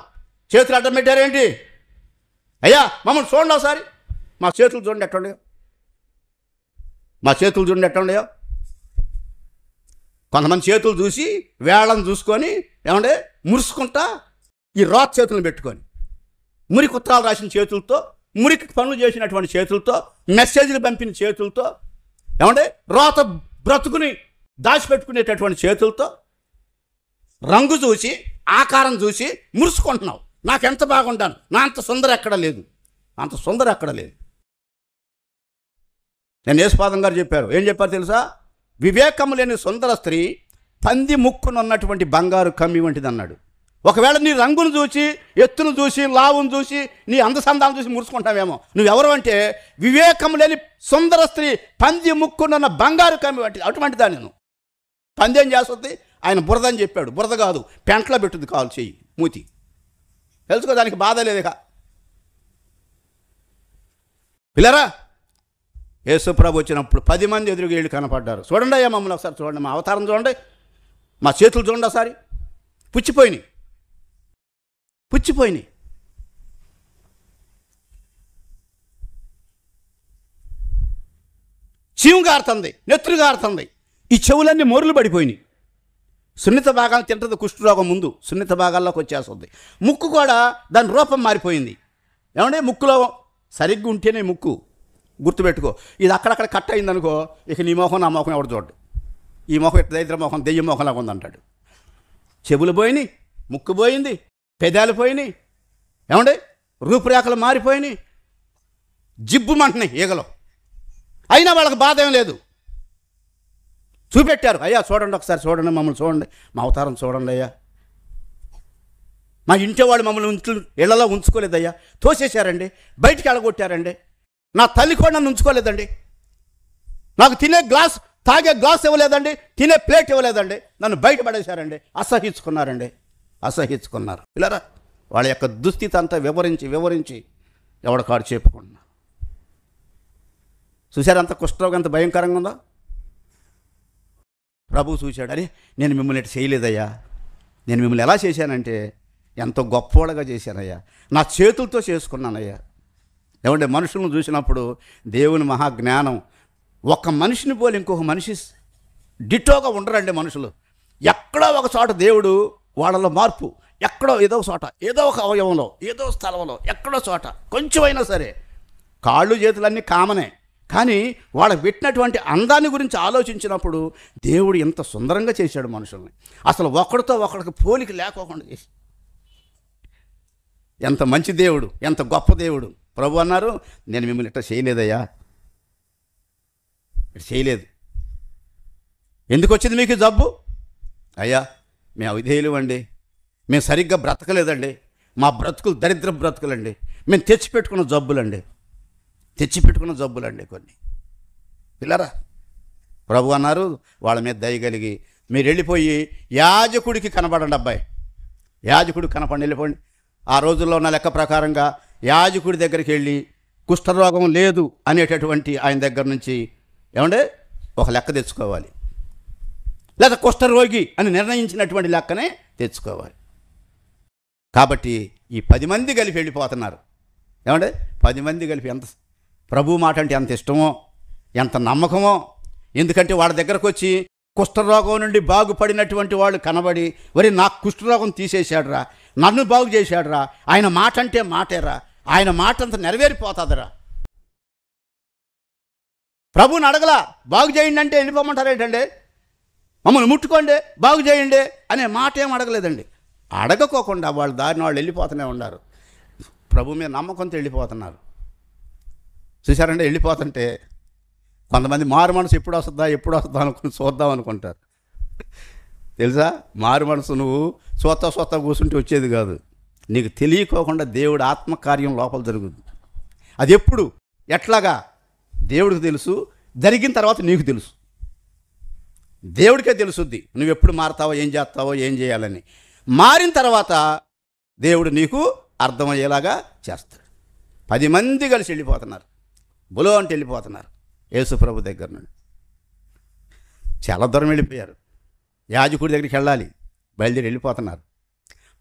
చేతులు అడ్డం పెట్టారేంటి? అయ్యా మమ్మల్ని చూడండి ఒకసారి, మా చేతులు చూడండి ఎట్లా ఉండయో, మా చేతులు చూడండి ఎట్లా ఉండయో. కొంతమంది చేతులు చూసి వేళ్ళను చూసుకొని ఏమంటే మురుసుకుంటా ఈ రాత్ చేతులను పెట్టుకొని, మురికి ఉత్తరాలు రాసిన చేతులతో, మురికి పనులు చేసినటువంటి చేతులతో, మెసేజ్లు పంపిన చేతులతో, ఏమంటే రాత బ్రతుకుని దాచిపెట్టుకునేటటువంటి చేతులతో, రంగు చూసి ఆకారం చూసి మురుసుకుంటున్నావు. నాకెంత బాగుంటాను, నా అంత సుందర ఎక్కడ లేదు, అంత సుందర ఎక్కడ లేదు. నేను యేసుపాదం గారు చెప్పారు, ఏం చెప్పారు తెలుసా? వివేకము లేని సుందర స్త్రీ పంది ముక్కునున్నటువంటి బంగారు కమ్మి వంటిది అన్నాడు. ఒకవేళ నీ రంగును చూసి, ఎత్తును చూసి, లావును చూసి, నీ అందసందాలను చూసి మురుసుకుంటావేమో. నువ్వెవరు అంటే వివేకం లేని సుందర స్త్రీ పంది ముక్కునున్న బంగారు కమ్మి వంటిది. అటువంటి దాన్ని నువ్వు. పంది ఏం చేస్తుంది? ఆయన బురద అని చెప్పాడు. బురద కాదు, పెంట్లో పెట్టుద్ది కాలు చెయ్యి మూతి. తెలుసుకో, దానికి బాధ లేదు. ఇక పిల్లరా, యేసుప్రభు వచ్చినప్పుడు 10 మంది ఎదురుగా వెళ్ళి కనపడ్డారు. చూడండి అయ్యా మమ్మల్ని ఒకసారి చూడండి, మా అవతారం చూడండి, మా చేతులు చూడండి ఒకసారి. పుచ్చిపోయినాయి, పుచ్చిపోయినాయి. చీము గారుతుంది, నెత్తురు గారుతుంది, ఈ చెవులన్నీ మొరులు పడిపోయినాయి. సున్నిత భాగాలు తింటుంది కుష్ఠరోగం, ముందు సున్నిత భాగాల్లోకి వచ్చేస్తుంది. ముక్కు కూడా దాని రూపం మారిపోయింది. ఏమంటే ముక్కులో సరిగ్గా ఉంటేనే ముక్కు, గుర్తుపెట్టుకో. ఇది అక్కడక్కడ కట్ అయిందనుకో, ఇక నీ మొహం నా మొహం ఎవడు చూడు. ఈ మొహం ఎట్లా దరిద్ర మొహం, దెయ్యం మొహంలాగా ఉందంటాడు. చెవులు పోయినాయి, ముక్కు పోయింది, పెదాలు పోయినాయి, ఏమంటే రూపురేఖలు మారిపోయినాయి, జిబ్బుమంటున్నాయి ఈగలు. అయినా వాళ్ళకి బాధ ఏం లేదు. చూపెట్టారు, అయ్యా చూడండి ఒకసారి, చూడండి మమ్మల్ని చూడండి, మా అవతారం చూడండి అయ్యా. మా ఇంటి వాళ్ళు మమ్మల్ని ఇళ్లలో ఉంచుకోలేదయ్యా, తోసేశారండి, బయటికి వెళ్ళగొట్టారండి. నా తల్లి కూడా నన్ను ఉంచుకోలేదండి, నాకు తినే గ్లాస్, తాగే గ్లాస్ ఇవ్వలేదండి, తినే ప్లేట్ ఇవ్వలేదండి, నన్ను బయట పడేశారండి. అసహించుకున్నారండి, అసహించుకున్నారు. పిల్లరా, వాళ్ళ యొక్క దుస్థితి అంతా వివరించి వివరించి ఎవడకాడు చెప్పుకుంటున్నారు. చూశారు అంత కుష్ఠరోగం ఎంత భయంకరంగా ఉందో. ప్రభు చూశాడు, అరే నేను మిమ్మల్ని ఇట్లా చేయలేదయ్యా, నేను మిమ్మల్ని ఎలా చేశానంటే ఎంతో గొప్పవాళ్ళగా చేశానయ్యా, నా చేతులతో చేసుకున్నానయ్యా. ఏమంటే మనుషులను చూసినప్పుడు దేవుని మహాజ్ఞానం, ఒక మనిషిని పోలి ఇంకొక మనిషి డిటోగా ఉండరండి మనుషులు. ఎక్కడో ఒక చోట దేవుడు వాళ్ళలో మార్పు, ఎక్కడో ఏదో ఒక చోట, ఏదో ఒక అవయవంలో, ఏదో స్థలంలో, ఎక్కడో చోట కొంచెమైనా సరే. కాళ్ళు చేతులన్నీ కామనే, కానీ వాళ్ళకి పెట్టినటువంటి అందాన్ని గురించి ఆలోచించినప్పుడు దేవుడు ఎంత సుందరంగా చేశాడు మనుషుల్ని. అసలు ఒకడితో ఒకడికి పోలిక లేకోకుండా చేసి, ఎంత మంచి దేవుడు, ఎంత గొప్ప దేవుడు. ప్రభు అన్నారు, నేను మిమ్మల్ని ఇట్లా చేయలేదయ్యా, ఇట్లా చేయలేదు. ఎందుకు వచ్చింది మీకు జబ్బు? అయ్యా మేము అవిధేయులు అండి, మేము సరిగ్గా బ్రతకలేదండి, మా బ్రతుకులు దరిద్ర బ్రతుకులండి, మేము తెచ్చిపెట్టుకున్న జబ్బులండి, తెచ్చిపెట్టుకున్న జబ్బులండి కొన్ని. పిల్లరా, ప్రభు అన్నారు, వాళ్ళ మీద దయగలిగి మీరు వెళ్ళిపోయి యాజకుడికి కనపడండి. అబ్బాయి యాజకుడికి కనపడి వెళ్ళిపోండి. ఆ రోజుల్లో ఉన్న లెక్క ప్రకారంగా యాజకుడి దగ్గరికి వెళ్ళి కుష్ఠరోగం లేదు అనేటటువంటి ఆయన దగ్గర నుంచి ఏమంటే ఒక లెక్క తెచ్చుకోవాలి, లేదా కుష్ఠరోగి అని నిర్ణయించినటువంటి లెక్కనే తెచ్చుకోవాలి. కాబట్టి ఈ 10 మంది కలిపి వెళ్ళిపోతున్నారు. ఏమంటే 10 మంది కలిపి ఎంత ప్రభు మాట అంటే ఎంత ఇష్టమో, ఎంత నమ్మకమో. ఎందుకంటే వాళ్ళ దగ్గరకు వచ్చి కుష్ఠరోగం నుండి బాగుపడినటువంటి వాళ్ళు కనబడి, వరి నాకు కుష్ఠరోగం తీసేశాడురా, నన్ను బాగు చేశాడురా, ఆయన మాట అంటే మాటేరా, ఆయన మాట అంత నెరవేరిపోతుందిరా. ప్రభుని అడగలా, బాగు చేయండి అంటే వెళ్ళిపోమంటారు ఏంటండి, మమ్మల్ని ముట్టుకోండి బాగు చేయండి అనే మాట ఏం అడగలేదండి. అడగకోకుండా వాళ్ళ దారిని వాళ్ళు వెళ్ళిపోతూనే ఉన్నారు. ప్రభు మీద నమ్మకంతో వెళ్ళిపోతున్నారు. చూసారంటే వెళ్ళిపోతుంటే కొంతమంది మారు మనసు ఎప్పుడు వస్తుందా అనుకుని చూద్దాం అనుకుంటారు. తెలుసా, మారు మనసు నువ్వు సొత్త కూర్చుంటే వచ్చేది కాదు. నీకు తెలియకోకుండా దేవుడు ఆత్మకార్యం లోపల జరుగుతుంది. అది ఎప్పుడు ఎట్లాగా దేవుడికి తెలుసు, జరిగిన తర్వాత నీకు తెలుసు. దేవుడికే తెలుసుద్ది నువ్వు ఎప్పుడు మారుతావో, ఏం చేస్తావో, ఏం చేయాలని. మారిన తర్వాత దేవుడు నీకు అర్థమయ్యేలాగా చేస్తాడు. 10 మంది కలిసి వెళ్ళిపోతున్నారు, బులో అంటే వెళ్ళిపోతున్నారు యేసు ప్రభు దగ్గర నుండి. చాలా దూరం వెళ్ళిపోయారు. యాజకుడి దగ్గరికి వెళ్ళాలి, బయలుదేరి వెళ్ళిపోతున్నారు.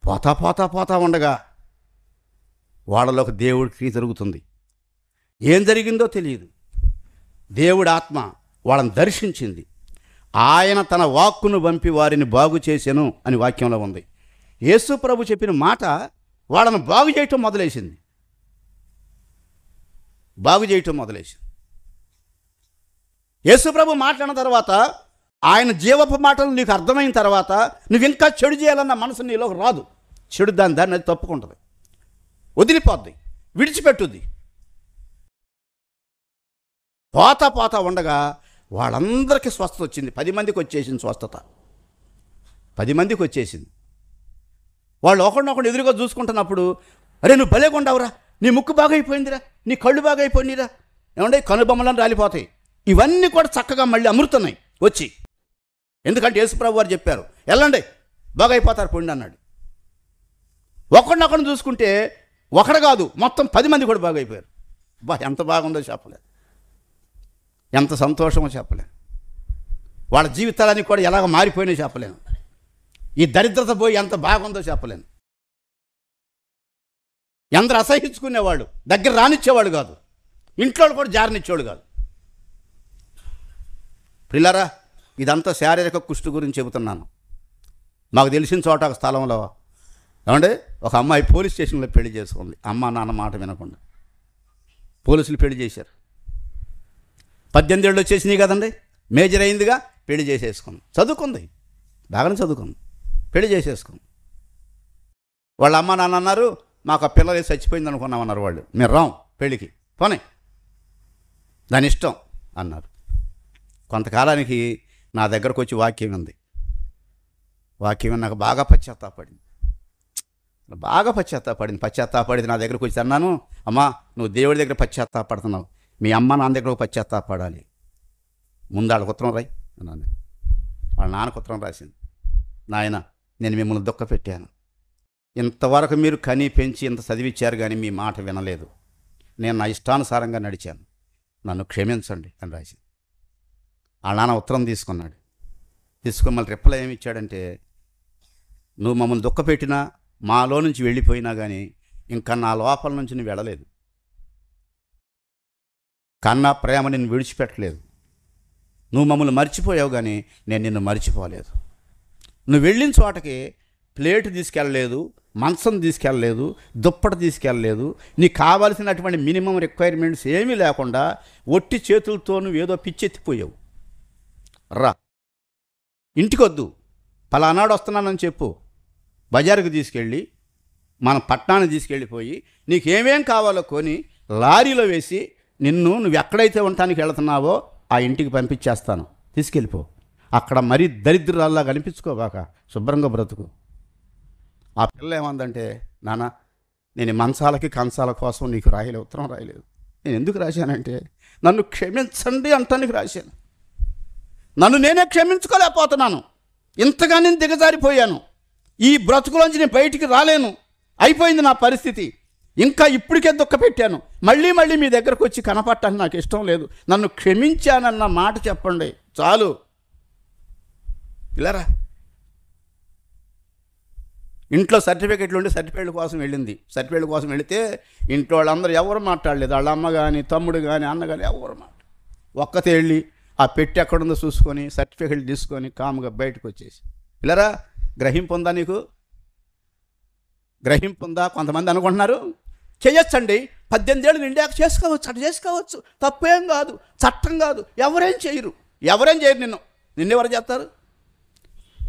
పోతా పోతా పోతా ఉండగా వాళ్ళలోకి దేవుడి క్రియ జరుగుతుంది. ఏం జరిగిందో తెలియదు. దేవుడి ఆత్మ వాళ్ళని దర్శించింది. ఆయన తన వాక్కును పంపి వారిని బాగు చేసెను అని వాక్యంలో ఉంది. యేసు ప్రభు చెప్పిన మాట వాళ్ళని బాగు చేయటం మొదలేసింది. యేసు ప్రభు మాట్లాడిన తర్వాత, ఆయన జీవపు మాటలు నీకు అర్థమైన తర్వాత నువ్వు ఇంకా చెడు చేయాలన్న మనసు నీలో రాదు. చెడు దాన్ని అది తప్పుకుంటుంది, వదిలిపోద్ది, విడిచిపెట్టుద్ది. పోతా పోతా ఉండగా వాళ్ళందరికీ స్వస్థత వచ్చింది. 10 మందికి వచ్చేసింది స్వస్థత. 10 మందికి వచ్చేసింది. వాళ్ళు ఒకరినొకరు ఎదురుగా చూసుకుంటున్నప్పుడు, అరే నువ్వు భలే కొండవురా, నీ ముక్కు బాగా అయిపోయిందిరా, నీ కళ్ళు బాగా అయిపోయినరా, ఏమంటే కనుబొమ్మలను రాలిపోతాయి. ఇవన్నీ కూడా చక్కగా మళ్ళీ అమృతున్నాయి వచ్చి. ఎందుకంటే యేసుప్రభు వారు చెప్పారు, వెళ్ళండి బాగా అయిపోతారు పొండి అన్నాడు. ఒకరినొకరిని చూసుకుంటే ఒకడు కాదు, మొత్తం 10 మంది కూడా బాగా అయిపోయారు. ఎంత బాగుందో చెప్పలేదు, ఎంత సంతోషమో చెప్పలేను. వాళ్ళ జీవితాలన్నీ కూడా ఎలాగ మారిపోయినాయో చెప్పలేను. ఈ దరిద్రత పోయి ఎంత బాగుందో చెప్పలేను. ఎందరు అసహించుకునేవాళ్ళు, దగ్గర రానిచ్చేవాడు కాదు, ఇంట్లో కూడా జారనిచ్చేవాడు కాదు. ప్రియులారా, ఇదంతా శారీరక కుష్టు గురించి చెబుతున్నాను. మాకు తెలిసిన చోట ఒక స్థలంలో ఏమంటే ఒక అమ్మాయి పోలీస్ స్టేషన్లో పెళ్లి చేసుకుంది. అమ్మ నాన్న మాట వినకుండా పోలీసులు పెళ్లి చేశారు. 18 ఏళ్ళు వచ్చేసినాయి కదండి, మేజర్ అయిందిగా, పెళ్లి చేసేసుకుంది. చదువుకుంది, బాగానే చదువుకుంది, పెళ్లి చేసేసుకుంది. వాళ్ళ అమ్మ నాన్న అన్నారు, మాకు ఆ పిల్లలు చచ్చిపోయింది అనుకున్నామన్నారు వాళ్ళు, మీరు రాం పెళ్ళికి, పోనీ దాని ఇష్టం అన్నారు. కొంతకాలానికి నా దగ్గరకు వచ్చి వాక్యం ఉంది. వాక్యం నాకు బాగా పశ్చాత్తాపడింది. పశ్చాత్తాపడింది. నా దగ్గరకు వచ్చి అన్నాను, అమ్మా నువ్వు దేవుడి దగ్గర పశ్చాత్తాపడుతున్నావు, మీ అమ్మ నాన్న దగ్గర పశ్చాత్తాపడాలి. ముందు వాళ్ళకి ఉత్తరం రాయి అన్నాను. వాళ్ళ నాన్నకు ఉత్తరం రాసింది, నాయన నేను మిమ్మల్ని దుఃఖ పెట్టాను, ఇంతవరకు మీరు కని పెంచి ఇంత చదివిచ్చారు కానీ మీ మాట వినలేదు, నేను నా ఇష్టానుసారంగా నడిచాను, నన్ను క్షమించండి అని రాసింది. ఆ నాన్న ఉత్తరం తీసుకున్నాడు. తీసుకుని మళ్ళీ రిప్లై ఏమి ఇచ్చాడంటే, నువ్వు మమ్మల్ని దుఃఖపెట్టినా మాలో నుంచి వెళ్ళిపోయినా కానీ ఇంకా నా లోపల నుంచి నువ్వు వెళ్ళలేదు, కన్నా ప్రేమ నిన్ను విడిచిపెట్టలేదు, నువ్వు మమ్మల్ని మర్చిపోయావు కానీ నేను నిన్ను మర్చిపోలేదు. నువ్వు వెళ్ళిన చోటకి ప్లేట్ తీసుకెళ్ళలేదు, మంచం తీసుకెళ్ళలేదు, దుప్పటి తీసుకెళ్ళలేదు, నీకు కావాల్సినటువంటి మినిమం రిక్వైర్మెంట్స్ ఏమీ లేకుండా ఒట్టి చేతులతో నువ్వు ఏదో పిచ్చెత్తిపోయావు. రా ఇంటికొద్దు, పలానాడు వస్తున్నానని చెప్పు, బజారుకు తీసుకెళ్ళి మన పట్టణాన్ని తీసుకెళ్ళిపోయి నీకేమేం కావాలో కొని లారీలో వేసి నువ్వు ఎక్కడైతే ఉండటానికి వెళుతున్నావో ఆ ఇంటికి పంపించేస్తాను, తీసుకెళ్ళిపో. అక్కడ మరీ దరిద్రాల్లా కనిపించుకోబాక, శుభ్రంగా బ్రతుకు. ఆ పిల్ల ఏమందంటే, నాన్న నేను మంచాలకి కంచాల కోసం నీకు ఉత్తరం రాయలేదు. నేను ఎందుకు రాశానంటే నన్ను క్షమించండి అంటానికి రాశాను. నన్ను నేనే క్షమించుకోలేకపోతున్నాను, ఇంతగా నేను దిగజారిపోయాను, ఈ బ్రతుకులోంచి నేను బయటికి రాలేను, అయిపోయింది నా పరిస్థితి, ఇంకా ఇప్పటికే దుఃఖ పెట్టాను, మళ్ళీ మీ దగ్గరకు వచ్చి కనపడటానికి నాకు ఇష్టం లేదు, నన్ను క్షమించానన్న మాట చెప్పండి చాలు. ఇలారా ఇంట్లో సర్టిఫికెట్లు ఉండి సర్టిఫికెట్ల కోసం వెళ్ళింది. సర్టిఫికెట్ల కోసం వెళితే ఇంట్లో వాళ్ళందరూ ఎవరు మాట్లాడలేదు, వాళ్ళ అమ్మ కానీ తమ్ముడు కానీ అన్న కానీ ఎవరు ఒక్కతే వెళ్ళి ఆ పెట్టి ఎక్కడుందో చూసుకొని సర్టిఫికెట్లు తీసుకొని కాముగా బయటకు వచ్చేసి. ఇలారా గ్రహింపు ఉందా నీకు? గ్రహింపు ఉందా? కొంతమంది అనుకుంటున్నారు చేయొచ్చండి, 18 ఏళ్ళు నిండాక చేసుకోవచ్చు, అటు చేసుకోవచ్చు, తప్పేం కాదు, చట్టం కాదు, ఎవరేం చేయరు నిన్నెవరు చేస్తారు?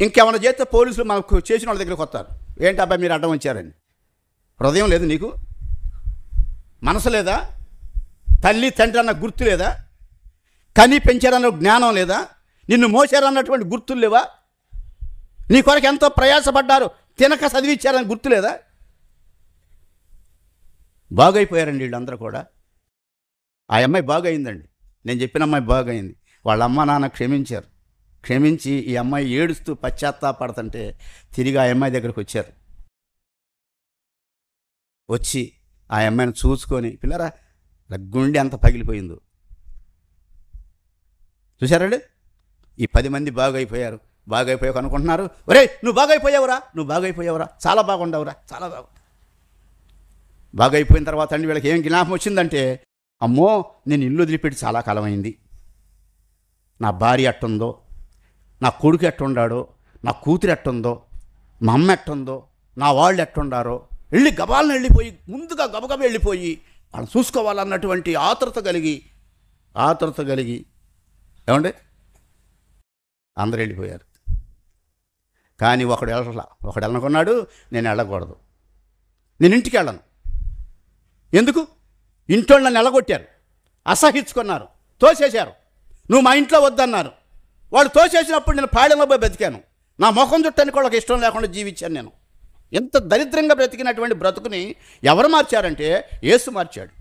ఇంకేమైనా చేస్తే పోలీసులు మనకు చేసిన వాళ్ళ దగ్గరికి వస్తారు, ఏంటి అబ్బాయి మీరు అడ్డం వచ్చారని. హృదయం లేదు నీకు? మనసు లేదా? తల్లి తండ్రి అన్న గుర్తు లేదా? కని పెంచారన్న జ్ఞానం లేదా? నిన్ను మోసారన్నటువంటి గుర్తులు లేవా? నీ కొరకు ఎంతో ప్రయాసపడ్డారు, తినక చదివించారని గుర్తు లేదా? బాగైపోయారండి వీళ్ళందరూ కూడా. ఆ అమ్మాయి బాగైందండి, నేను చెప్పిన అమ్మాయి బాగైంది, వాళ్ళ అమ్మ నాన్న క్షమించారు, క్షమించి ఈ అమ్మాయి ఏడుస్తూ పశ్చాత్తాపడుతుంటే తిరిగి ఆ అమ్మాయి దగ్గరికి వచ్చారు. వచ్చి ఆ అమ్మాయిని చూసుకొని, పిల్లరా గుండె అంత పగిలిపోయిందో చూశారండి. ఈ 10 మంది బాగైపోయారు. బాగైపోయావు అనుకుంటున్నారు, ఒరే నువ్వు బాగైపోయావురా, చాలా బాగుండవురా, చాలా బాగుండవు. బాగైపోయిన తర్వాత అండి వీళ్ళకి ఏం జ్ఞాపకం వచ్చిందంటే, అమ్మో నేను ఇల్లు వదిలిపెట్టి చాలా కాలం అయింది, నా భార్య ఎట్టుందో, నా కొడుకు ఎట్టుండాడో, నా కూతురు ఎట్టుందో, మా అమ్మ ఎట్టుందో, నా వాళ్ళు ఎట్టుండారో, గబాలను వెళ్ళిపోయి ముందుగా గబగబ వెళ్ళిపోయి వాళ్ళని చూసుకోవాలన్నటువంటి ఆతృత కలిగి ఏమండి అందరూ వెళ్ళిపోయారు. కానీ ఒకడు వెళ్ళనుకున్నాడు, నేను వెళ్ళకూడదు, నేను ఇంటికి వెళ్ళను. ఎందుకు? ఇంట్లో నన్ను వెళ్ళగొట్టారు, అసహించుకున్నారు, తోసేశారు, నువ్వు మా ఇంట్లో వద్దన్నారు. వాళ్ళు తోసేసినప్పుడు నేను పాడెంలో పోయి బతికాను, నా ముఖం చుట్టానికి వాళ్ళకి ఇష్టం లేకుండా జీవించాను. నేను ఎంత దరిద్రంగా బ్రతికినటువంటి బ్రతుకుని ఎవరు మార్చారంటే యేసు మార్చాడు.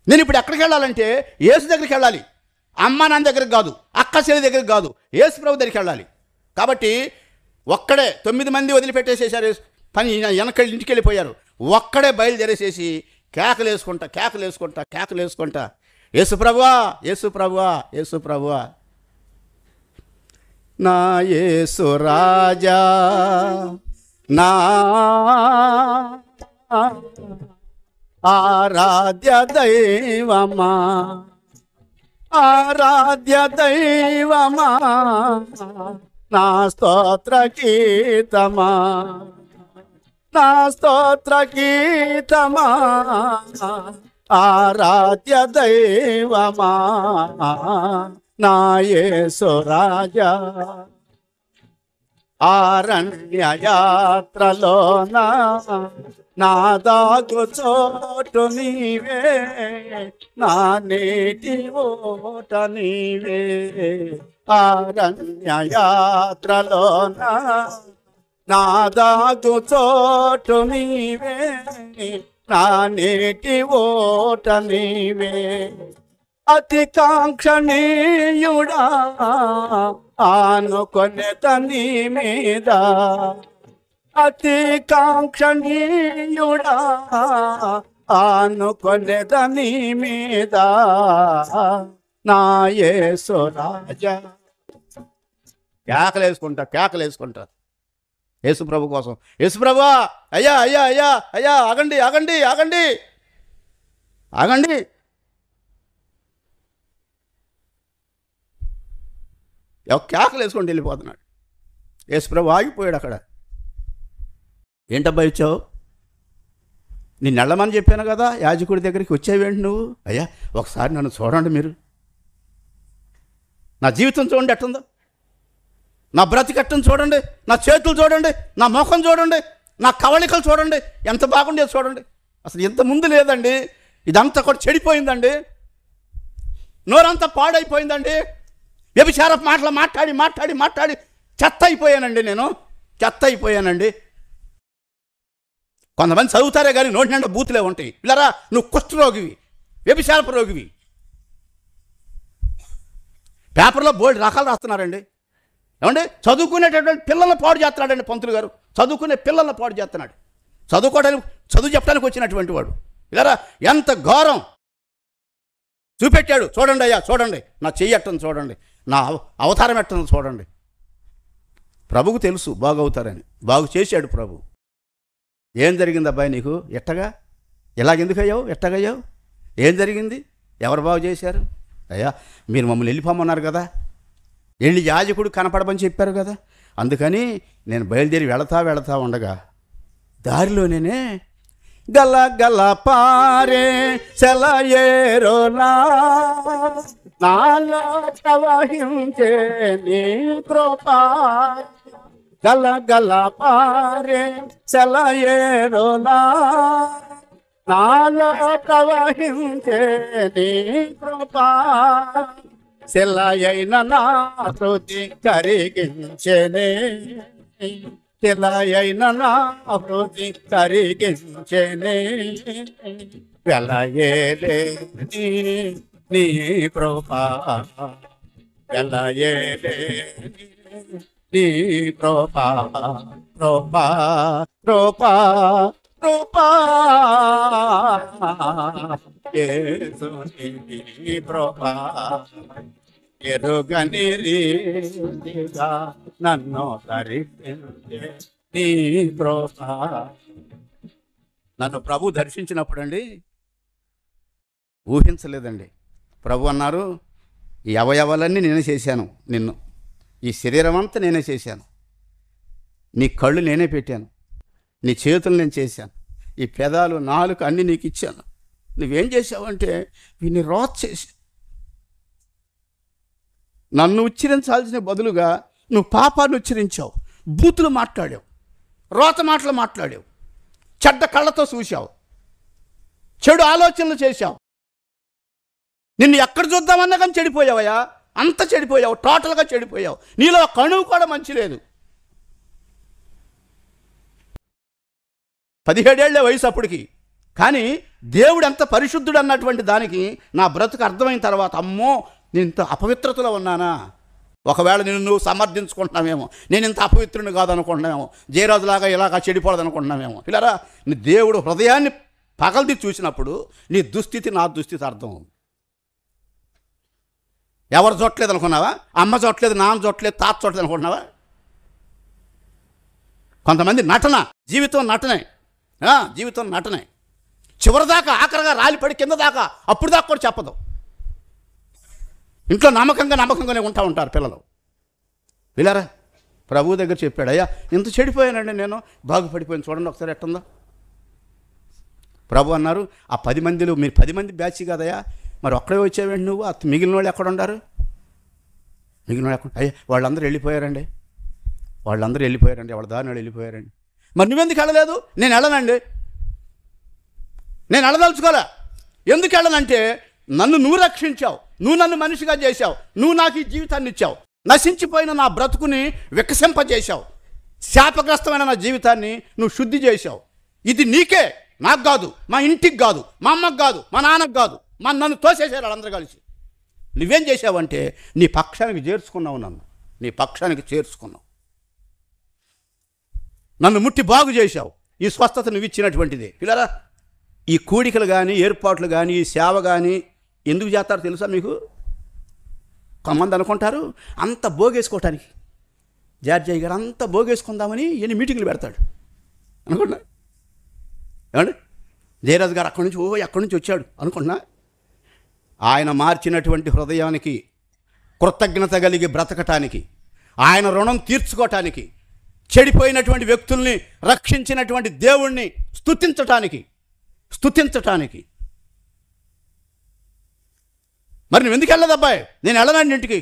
నేను ఇప్పుడు ఎక్కడికి వెళ్ళాలంటే యేసు దగ్గరికి వెళ్ళాలి, అమ్మ నాన్న దగ్గరికి కాదు, అక్క చెల్లి దగ్గరికి కాదు, యేసు ప్రభు దగ్గరికి వెళ్ళాలి. కాబట్టి ఒక్కడే 9 మంది వదిలిపెట్టేసేసారు, పని వెనకళ్ళి ఇంటికి వెళ్ళిపోయారు. ఒక్కడే బయలుదేరేసేసి కేకలేసుకుంటా యేసు ప్రభువా నా యేసు రాజా, నా ఆరాధ్య దైవమా, నా స్తోత్ర గీతమా, ఆరాధ్య దైవమా, నా యేసు రాజా. ఆరణ్య యాత్రలోన నా దాగు చోటు నీవే, నా నీటి ఓట నీవే. ఆరణ్య యాత్రలోన నా దాగు చోటు నీవే, నా నీటి ఓట నీవే. అతి కాంక్షణీయుడా ఆనుకొనెద నీ మీద, అతి కాంక్షణీయుడా ఆనుకొనెద నీ మీద, నా యేసు రాజా. కేకలేసుకుంటా యేసు ప్రభు కోసం. యేసు ప్రభువా, అయ్యా ఆగండి. కేకలు వేసుకొని వెళ్ళిపోతున్నాడు. యేసుప్రభు ఆగిపోయాడు అక్కడ. ఏంటబ్బా ఇచ్చావు? నేను వెళ్ళమని చెప్పాను కదా, యాజకుడి దగ్గరికి వచ్చావేంటి నువ్వు? అయ్యా ఒకసారి నన్ను చూడండి, మీరు నా జీవితం చూడండి ఎట్టుందో, నా బ్రతికెట్టను చూడండి, నా చేతులు చూడండి, నా ముఖం చూడండి, నా కవళికలు చూడండి, ఎంత బాగుండేది చూడండి. అసలు ఇంత ముందు లేదండి, ఇదంతా కూడా చెడిపోయిందండి, నోరంతా పాడైపోయిందండి, వ్యభిచార మాటలు మాట్లాడి చెత్త అయిపోయానండి. కొంతమంది చదువుతారే కానీ నోటి నిండా బూతులే ఉంటాయి. పిల్లరా, నువ్వు కుష్ఠరోగివి, వ్యభిచారపు రోగివి. పేపర్లో బోల్డ్ రకాలు రాస్తున్నారండి. ఏమండి, చదువుకునేటటువంటి పిల్లల్ని పాడు చేస్తున్నాడండి పంతులు గారు. చదువుకునే పిల్లల్ని పాడు చేస్తున్నాడు. చదువు చెప్పడానికి వచ్చినటువంటి వాడు. పిల్లరా, ఎంత ఘోరం చూపెట్టాడు. చూడండి అయ్యా, చూడండి నా చెయ్యి ఎట్టను చూడండి, నా అవతారం ఎట్టను చూడండి. ప్రభుకు తెలుసు బాగవుతారని, బాగు చేశాడు ప్రభు. ఏం జరిగింది అబ్బాయి నీకు? ఎలాగెందుకయ్యావు? ఎట్టగయ్యావు? ఏం జరిగింది? ఎవరు బాగు చేశారు? అయ్యా మీరు మమ్మల్ని వెళ్ళిపోమన్నారు కదా, వెళ్ళి యాజకుడు కనపడమని చెప్పారు కదా, అందుకని నేను బయలుదేరి వెళతా ఉండగా దారిలోనే గల పారే సెలయేరోలా నాలో ప్రవహించే నీ కృపా. గల పారే సెలయేరోలా నాలో ప్రవహించే నీ కృపా. సెలయైన నా హృది కరిగించెనే, సెలయైన నా హృది కరిగించెనే. వెలయేలే నీ కృపా, వెలయేలేని నీ కృపా కృపా కృపా కృపా యేసుని కృపా ఎరుగని రీతిగా నన్ను ధరించే నీ కృపా. నన్ను ప్రభు దర్శించినప్పుడు అండి ఊహించలేదండి. ప్రభు అన్నారు, ఈ అవయవాలన్నీ నేనే చేశాను, నిన్ను ఈ శరీరం అంతా నేనే చేశాను, నీ కళ్ళు నేనే పెట్టాను, నీ చేతులు నేను చేశాను, ఈ పెదాలు నాలుక అన్నీ నీకు ఇచ్చాను. నువ్వేం చేశావంటే వీడిని రోత్ చేసి నన్ను ఉచ్చరించాల్సిన బదులుగా నువ్వు పాపాన్ని ఉచ్చరించావు, బూతులు మాట్లాడావు, రోత మాటలు మాట్లాడావు, చెడ్డ కళ్ళతో చూశావు, చెడు ఆలోచనలు చేశావు. నిన్ను ఎక్కడ చూద్దామన్నా కానీ చెడిపోయావయ్యా, అంత చెడిపోయావు, టోటల్గా చెడిపోయావు. నీలో కణువు కూడా మంచి లేదు. 17 ఏళ్లే వయసు అప్పటికి. కానీ దేవుడు ఎంత పరిశుద్ధుడు అన్నటువంటి దానికి నా బ్రతుకు అర్థమైన తర్వాత, అమ్మో నేను ఇంత అపవిత్రతలో ఉన్నానా, ఒకవేళ నిన్ను నువ్వు సమర్థించుకుంటున్నామేమో, నేను ఇంత అపవిత్రుని కాదనుకుంటున్నామేమో, జయరాజులాగా ఇలాగా చెడిపోదనుకుంటున్నామేమో. ఇలా నీ దేవుడు హృదయాన్ని పగల్ది చూసినప్పుడు నీ దుస్థితి నా దుస్థితి అర్థం. ఎవరు చూడలేదు అనుకున్నావా? అమ్మ చూడలేదు, నాన్న చూడలేదు, తాత చూడలేదు అనుకుంటున్నావా? కొంతమంది నటన, జీవితం నటనే, జీవితం నటనే. చివరిదాకా ఆఖరిగా రాలిపడి కింద దాకా అప్పుడు దాకా కూడా చెప్పదు. ఇంట్లో నమ్మకంగానే ఉంటారు పిల్లలు. వీళ్ళారా ప్రభు దగ్గర చెప్పాడు, అయ్యా ఇంత చెడిపోయానండి నేను, బాగుపడిపోయాను, చూడండి ఒకసారి ఎట్టుందో. ప్రభు అన్నారు, ఆ 10 మందిలో మీరు 10 మంది బ్యాచ్ కదయ్యా, మరి ఒక్కడే వచ్చావేంటి నువ్వు, మిగిలిన వాళ్ళు ఎక్కడ ఉన్నారు? మిగిలిన వాళ్ళు ఎక్కడ? అయ్యా వాళ్ళందరూ వెళ్ళిపోయారండి, వాళ్ళ దారిని వెళ్ళిపోయారండి. మరి నువ్వెందుకు వెళ్ళలేదు? నేను వెళ్ళనండి, నేను వెళ్ళదలుచుకోలే. ఎందుకు వెళ్ళనంటే నువ్వు రక్షించావు, నువ్వు నన్ను మనిషిగా చేశావు, నువ్వు నాకు ఈ జీవితాన్ని ఇచ్చావు, నశించిపోయిన నా బ్రతుకుని వికసింపజేశావు, శాపగ్రస్తమైన నా జీవితాన్ని నువ్వు శుద్ధి చేశావు. ఇది నీకే, నాకు కాదు, మా ఇంటికి కాదు, మా అమ్మకు కాదు, మా నాన్నకు కాదు, నన్ను తోసేసారు వాళ్ళందరూ కలిసి. నువ్వేం చేశావంటే నీ పక్షానికి చేర్చుకున్నావు, నీ పక్షానికి చేర్చుకున్నావు, నన్ను ముట్టి బాగు చేశావు. ఈ స్వస్థత నువ్వు ఇచ్చినటువంటిది. పిల్లరా, ఈ కూడికలు కానీ, ఏర్పాట్లు కానీ, ఈ సేవ కానీ ఎందుకు చేస్తారో తెలుసా మీకు? కొంతమంది అనుకుంటారు అంత భోగేసుకోవటానికి. జార్జయ్య గారు అంత భోగేసుకుందామని ఎన్ని మీటింగ్లు పెడతాడు అనుకుంటున్నా. ఏమండి, జయరాజు గారు ఎక్కడి నుంచి వచ్చాడు అనుకుంటున్నా. ఆయన మార్చినటువంటి హృదయానికి కృతజ్ఞత కలిగి బ్రతకటానికి, ఆయన రుణం తీర్చుకోవటానికి, చెడిపోయినటువంటి వ్యక్తుల్ని రక్షించినటువంటి దేవుణ్ణి స్తుతించటానికి. మరి నువ్వు ఎందుకు వెళ్ళదు అబ్బాయి? నేను వెళ్ళనండి ఇంటికి.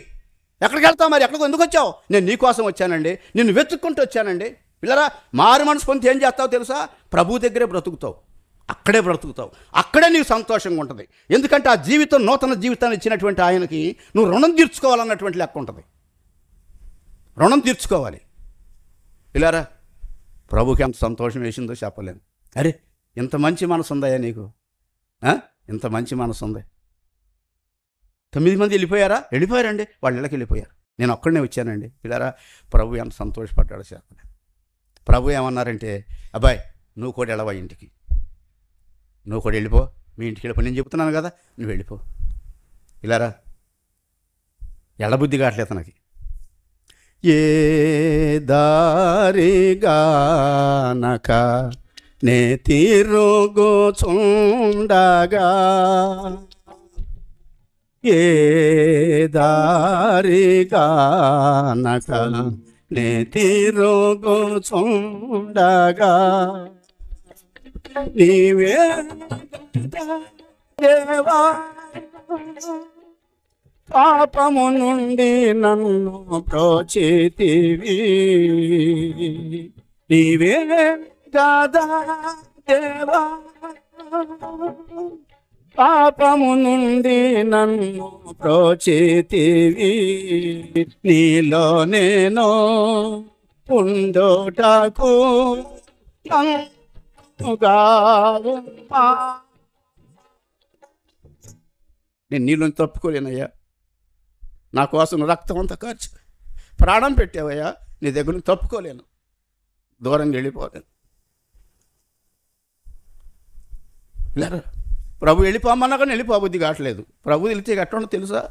ఎక్కడికి వెళ్తావు మరి? ఎందుకు వచ్చావు? నేను నీ కోసం వచ్చానండి, నిన్ను వెతుక్కుంటూ వచ్చానండి. పిల్లరా, మారు మనసు పొంది ఏం చేస్తావు తెలుసా? ప్రభు దగ్గరే బ్రతుకుతావు, అక్కడే బ్రతుకుతావు, అక్కడే నీకు సంతోషంగా ఉంటుంది. ఎందుకంటే ఆ జీవితం, నూతన జీవితాన్ని ఇచ్చినటువంటి ఆయనకి నువ్వు రుణం తీర్చుకోవాలన్నటువంటి లెక్క ఉంటుంది. రుణం తీర్చుకోవాలి. పిల్లరా, ప్రభుకి ఎంత సంతోషం వేసిందో చెప్పలేను. అరే ఇంత మంచి మనసు ఉందయ్యా నీకు, ఇంత మంచి మనసు ఉంది. 9 మంది వెళ్ళిపోయారండి, వాళ్ళ ఇళ్ళకి వెళ్ళిపోయారు, నేను ఒక్కడనే వచ్చానండి. పిల్లరా, ప్రభు ఎంత సంతోషపడ్డాడో చెప్పలేను. ప్రభు ఏమన్నారంటే, అబ్బాయి నువ్వు కూడా వెళ్ళవా ఇంటికి, నువ్వు కూడా వెళ్ళిపో, మీ ఇంటికి వెళ్ళిపో, నేను చెప్తున్నాను కదా, నువ్వు వెళ్ళిపో. ఇలారా ఎడబుద్ధి కావట్లేదు నాకు. ఏ దారిగానక నే తిరుగుచుండగా, ఏ దారిగానక నే తిరుగుచుండగా, నీవే దేవా పాపము నుండి నన్ను ప్రోచితివి, నీవే కదా దేవా పాపము నుండి నన్ను ప్రోచితివి, నీలో నేను ఉండుటకు నేను నీళ్ళని తప్పుకోలేనయ్యా, నా కోసం రక్తం అంతా ఖర్చు, ప్రాణం పెట్టావయ్యా, నీ దగ్గర నుంచి తప్పుకోలేను, దూరంగా వెళ్ళిపోలేను. లేరా ప్రభు వెళ్ళిపోమన్నా కానీ వెళ్ళిపోబుద్ధి కావట్లేదు. ప్రభు వెళితే ఎట్టుండో తెలుసా?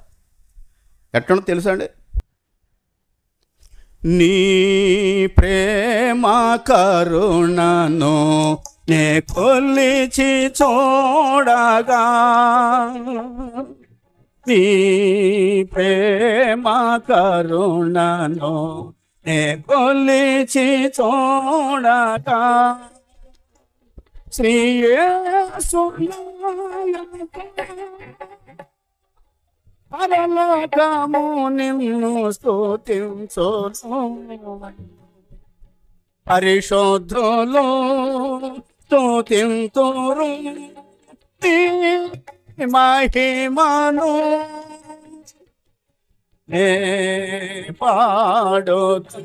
ఎట్టుండో తెలుసా అండి? నీ ప్రేమ కరుణను నే కొలిచి చూడగా, నీ ప్రేమ కరుణను నే కొలిచి చూడగా, శ్రీ యేసు పరలోకము నిన్ను స్తుతించును, పరిశుద్ధులు స్తుతింతురు నీ మహిమను, నే పాడుతు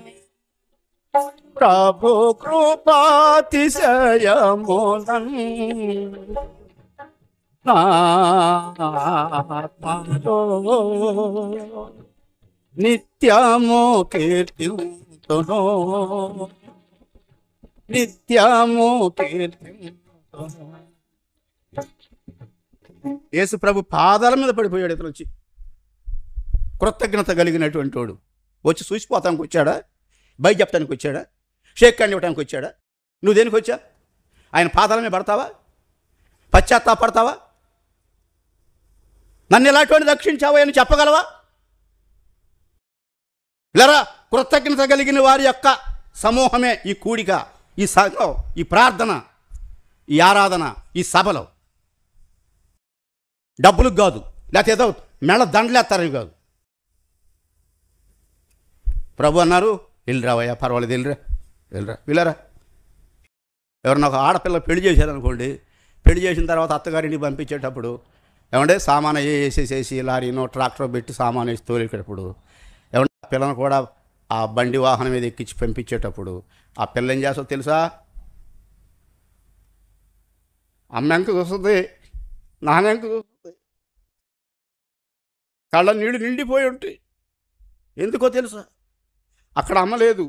ప్రభు కృపాతిశయములన్ ఆత్మలో నిత్యము కీర్తింతును, నిత్యము కీర్తింతును. యేసు ప్రభు పాదాల మీద పడిపోయాడు. ఇతను వచ్చి కృతజ్ఞత కలిగినటువంటి వాడు వచ్చి చూసిపోతానికి వచ్చాడా? బయట చెప్తానికి వచ్చాడా? షేక్ హ్యాండ్ ఇవ్వడానికి వచ్చాడా? నువ్వు దేనికి వచ్చా? ఆయన పాదాల మీద పడతావా? పశ్చాత్తాపడతావా? నన్ను ఎలాంటి రక్షించావా అని చెప్పగలవా? లేరా కృతజ్ఞత కలిగిన వారి యొక్క సమూహమే ఈ కూడిక, ఈ సంఘం, ఈ ప్రార్థన, ఈ ఆరాధన, ఈ సభలో. డబ్బులకు కాదు, లేకపోతే ఏదో మెళ్ళ దండలేస్తారని కాదు. ప్రభు అన్నారు, వెళ్ళిరావయ్యా, పర్వాలేదు, వెళ్ళరా వీళ్ళరా. ఎవరన్నా ఒక ఆడపిల్ల పెళ్లి చేశారనుకోండి, పెళ్లి చేసిన తర్వాత అత్తగారింటికి పంపించేటప్పుడు ఏమంటే సామాను వేసేసేసి లారీనో ట్రాక్టర్ పెట్టి సామాను వేసి తోలేటప్పుడు, ఏమంటే ఆ పిల్లను కూడా ఆ బండి వాహనం మీద ఎక్కించి పంపించేటప్పుడు ఆ పిల్ల ఏం చేస్తుందో తెలుసా? అమ్మ ఎంక చూస్తుంది, నాన్న ఎంక చూస్తుంది, కళ్ళ నీళ్ళు నిండిపోయి ఉంటాయి. ఎందుకో తెలుసా? అక్కడ అమ్మ లేదు,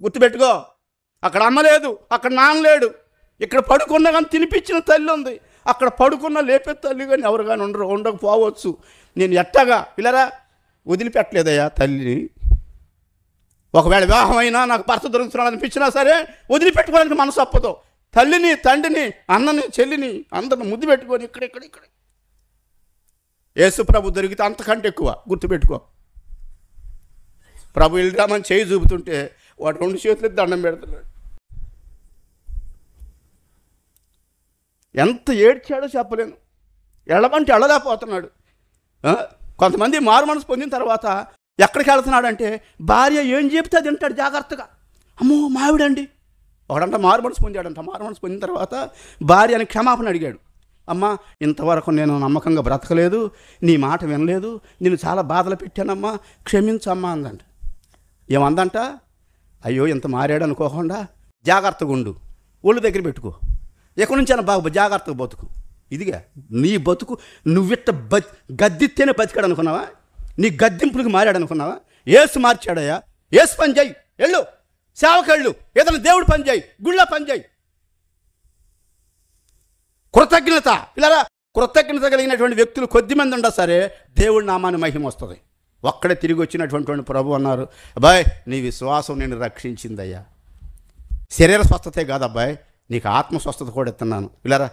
గుర్తుపెట్టుకో. అక్కడ అమ్మ లేదు, అక్కడ నాన్న లేడు. ఇక్కడ పడుకున్నా కానీ తినిపించిన తల్లి ఉంది, అక్కడ పడుకున్న లేపే తల్లి కానీ ఎవరు కానీ ఉండకపోవచ్చు. నేను ఎట్టగా పిల్లరా వదిలిపెట్టలేదయ్యా తల్లిని. ఒకవేళ వివాహం అయినా నాకు భర్త దొరుకుతున్నాడు అనిపించినా సరే వదిలిపెట్టుకోవడానికి మనసు అప్పదు. తల్లిని, తండ్రిని, అన్నని, చెల్లిని అందరిని ముద్దు పెట్టుకొని ఇక్కడ యేసు ప్రభు దొరికితే అంతకంటే ఎక్కువ. గుర్తుపెట్టుకో. ప్రభు వెళ్ళిరామని చేయి చూపుతుంటే వాడు 2 చేతులు దండం పెడుతున్నాడు. ఎంత ఏడ్చాడో చెప్పలేను. ఎళ్ళమంటే ఎళ్ళలేకపోతున్నాడు. కొంతమంది మారు మనసు పొందిన తర్వాత ఎక్కడికి వెళ్తున్నాడంటే భార్య ఏం చెప్తే అది వింటాడు జాగ్రత్తగా. అమ్మో మావిడండి ఒకడంట మారు మనసు పొందాడంట. మారు మనసు పొందిన తర్వాత భార్యని క్షమాపణ అడిగాడు. అమ్మ, ఇంతవరకు నేను నమ్మకంగా బ్రతకలేదు, నీ మాట వినలేదు, నేను చాలా బాధలు పెట్టానమ్మా, క్షమించమ్మా అందంట. ఏమందంట? అయ్యో ఇంత మారాడు అనుకోకుండా జాగ్రత్తగా ఉండు, ఒళ్ళు దగ్గర పెట్టుకో, ఎక్కడి నుంచి అయినా బాగా జాగ్రత్తగా బతుకు. ఇదిగా నీ బతుకు. నువ్విట్ట గద్దిస్తేనే బతికాడు అనుకున్నావా? నీ గద్దింపులకు మారాడు అనుకున్నావా? ఏసు మార్చాడయ్యా. ఏసు పని చేయి, వెళ్ళు, సేవకెళ్ళు, ఏదైనా దేవుడు పని చేయి, గుళ్ళ పని చేయి. కృతజ్ఞత పిల్లరా, కృతజ్ఞత కలిగినటువంటి వ్యక్తులు కొద్దిమంది ఉండా సరే దేవుడి నామాన్ని మహిమ వస్తుంది. ఒక్కడే తిరిగి వచ్చినటువంటి ప్రభు అన్నారు, అబ్బాయి నీ విశ్వాసం నేను రక్షించిందయ్యా. శరీర స్వస్థతే కాదు అబ్బాయి, నీకు ఆత్మ స్వస్థత కూడా ఇస్తున్నాను. పిల్లరా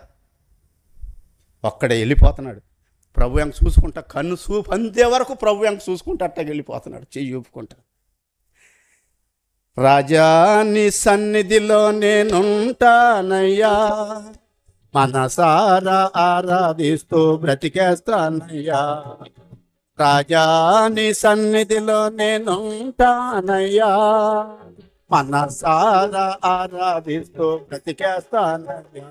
ఒక్కడే వెళ్ళిపోతున్నాడు. ప్రభు ఎంక చూసుకుంటా, కన్ను చూపు అందే వరకు ప్రభు ఎంక చూసుకుంటా అట్టగా వెళ్ళిపోతున్నాడు, చెయ్యి ఊపుకుంటా. రాజా నీ సన్నిధిలో నేనుంటానయ్యా, మనసారా ఆరాధిస్తూ బ్రతికేస్తానయ్యా. రాజా నీ సన్నిధిలో నేనుంటానయ్యా, మనసారా ఆరాధిస్తూ బ్రతికేస్తానయ్యా.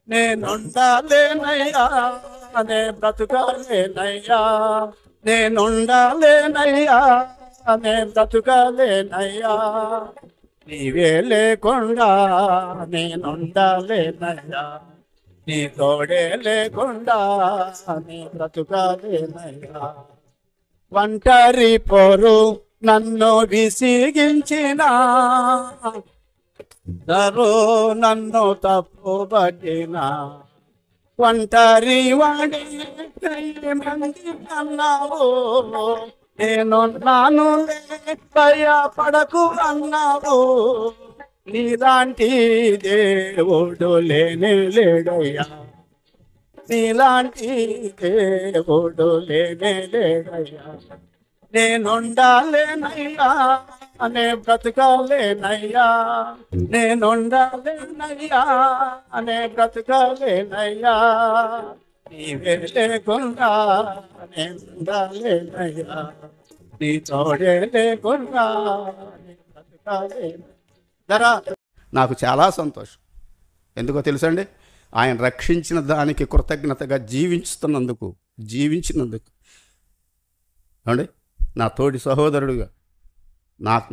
నేనుండాలేనయ్యా, నే బ్రతుకాలేనయ్యా, నేనుండాలేనయ్యా, నే బ్రతుకాలేనయ్యా. నీవే లేకుండా నేనుండాలేనయ్యా, నీ తోడే లేకుండా నీ బ్రతుకాలేనయ్యా. ఒంటరి పోరు నన్ను విసిగించిన దరో నన్ను తప్పుబట్టిన ఒంటరి వాడి మంది అన్నావు నేను నాను భయపడకు అన్నావు నీలాంటి దేవుడు లేనే లేడయ్యా నీలాంటి దేవుడు లేనే లేడయ్యా నేనుండాలేనయ్యా అనే బ్రతకాలేనయ్యా నేనుండాలేనయ్యా అనే బ్రతకాలేనయ్యా నీవే లేకుండా నేనుండాలేనయ్యా నీ తోడే లేకుండా బ్రతకాలేనయ్యా. నాకు చాలా సంతోషం. ఎందుకో తెలుసండి, ఆయన రక్షించిన దానికి కృతజ్ఞతగా జీవించినందుకు అండి నా తోటి సహోదరుడుగా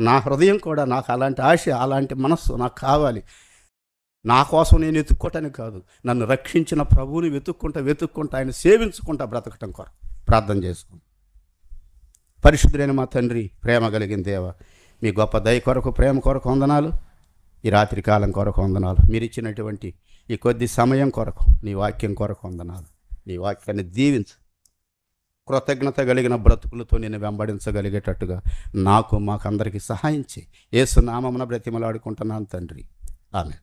నా హృదయం కూడా నాకు అలాంటి ఆశ, అలాంటి మనస్సు నాకు కావాలి. నా కోసం నేను వెతుక్కోవటానికి కాదు, నన్ను రక్షించిన ప్రభువుని వెతుక్కుంటా ఆయన సేవించుకుంటా బ్రతకటం కొరకు ప్రార్థన చేసుకుంటాం. పరిశుద్ధులైన మా తండ్రి, ప్రేమ కలిగిన దేవ, మీ గొప్ప దయ కొరకు, ప్రేమ కొరకు వందనాలు. ఈ రాత్రి కాలం కొరకు వందనాలు. మీరు ఇచ్చినటువంటి ఈ కొద్ది సమయం కొరకు, నీ వాక్యం కొరకు వందనాలు. నీ వాక్యాన్ని దీవించు. కృతజ్ఞత కలిగిన బ్రతుకులతో నేను వెంబడించగలిగేటట్టుగా మాకందరికీ సహాయం చేయి. యేసు నామమున బ్రతిమలాడుకుంటున్నాను తండ్రి. ఆమెన్.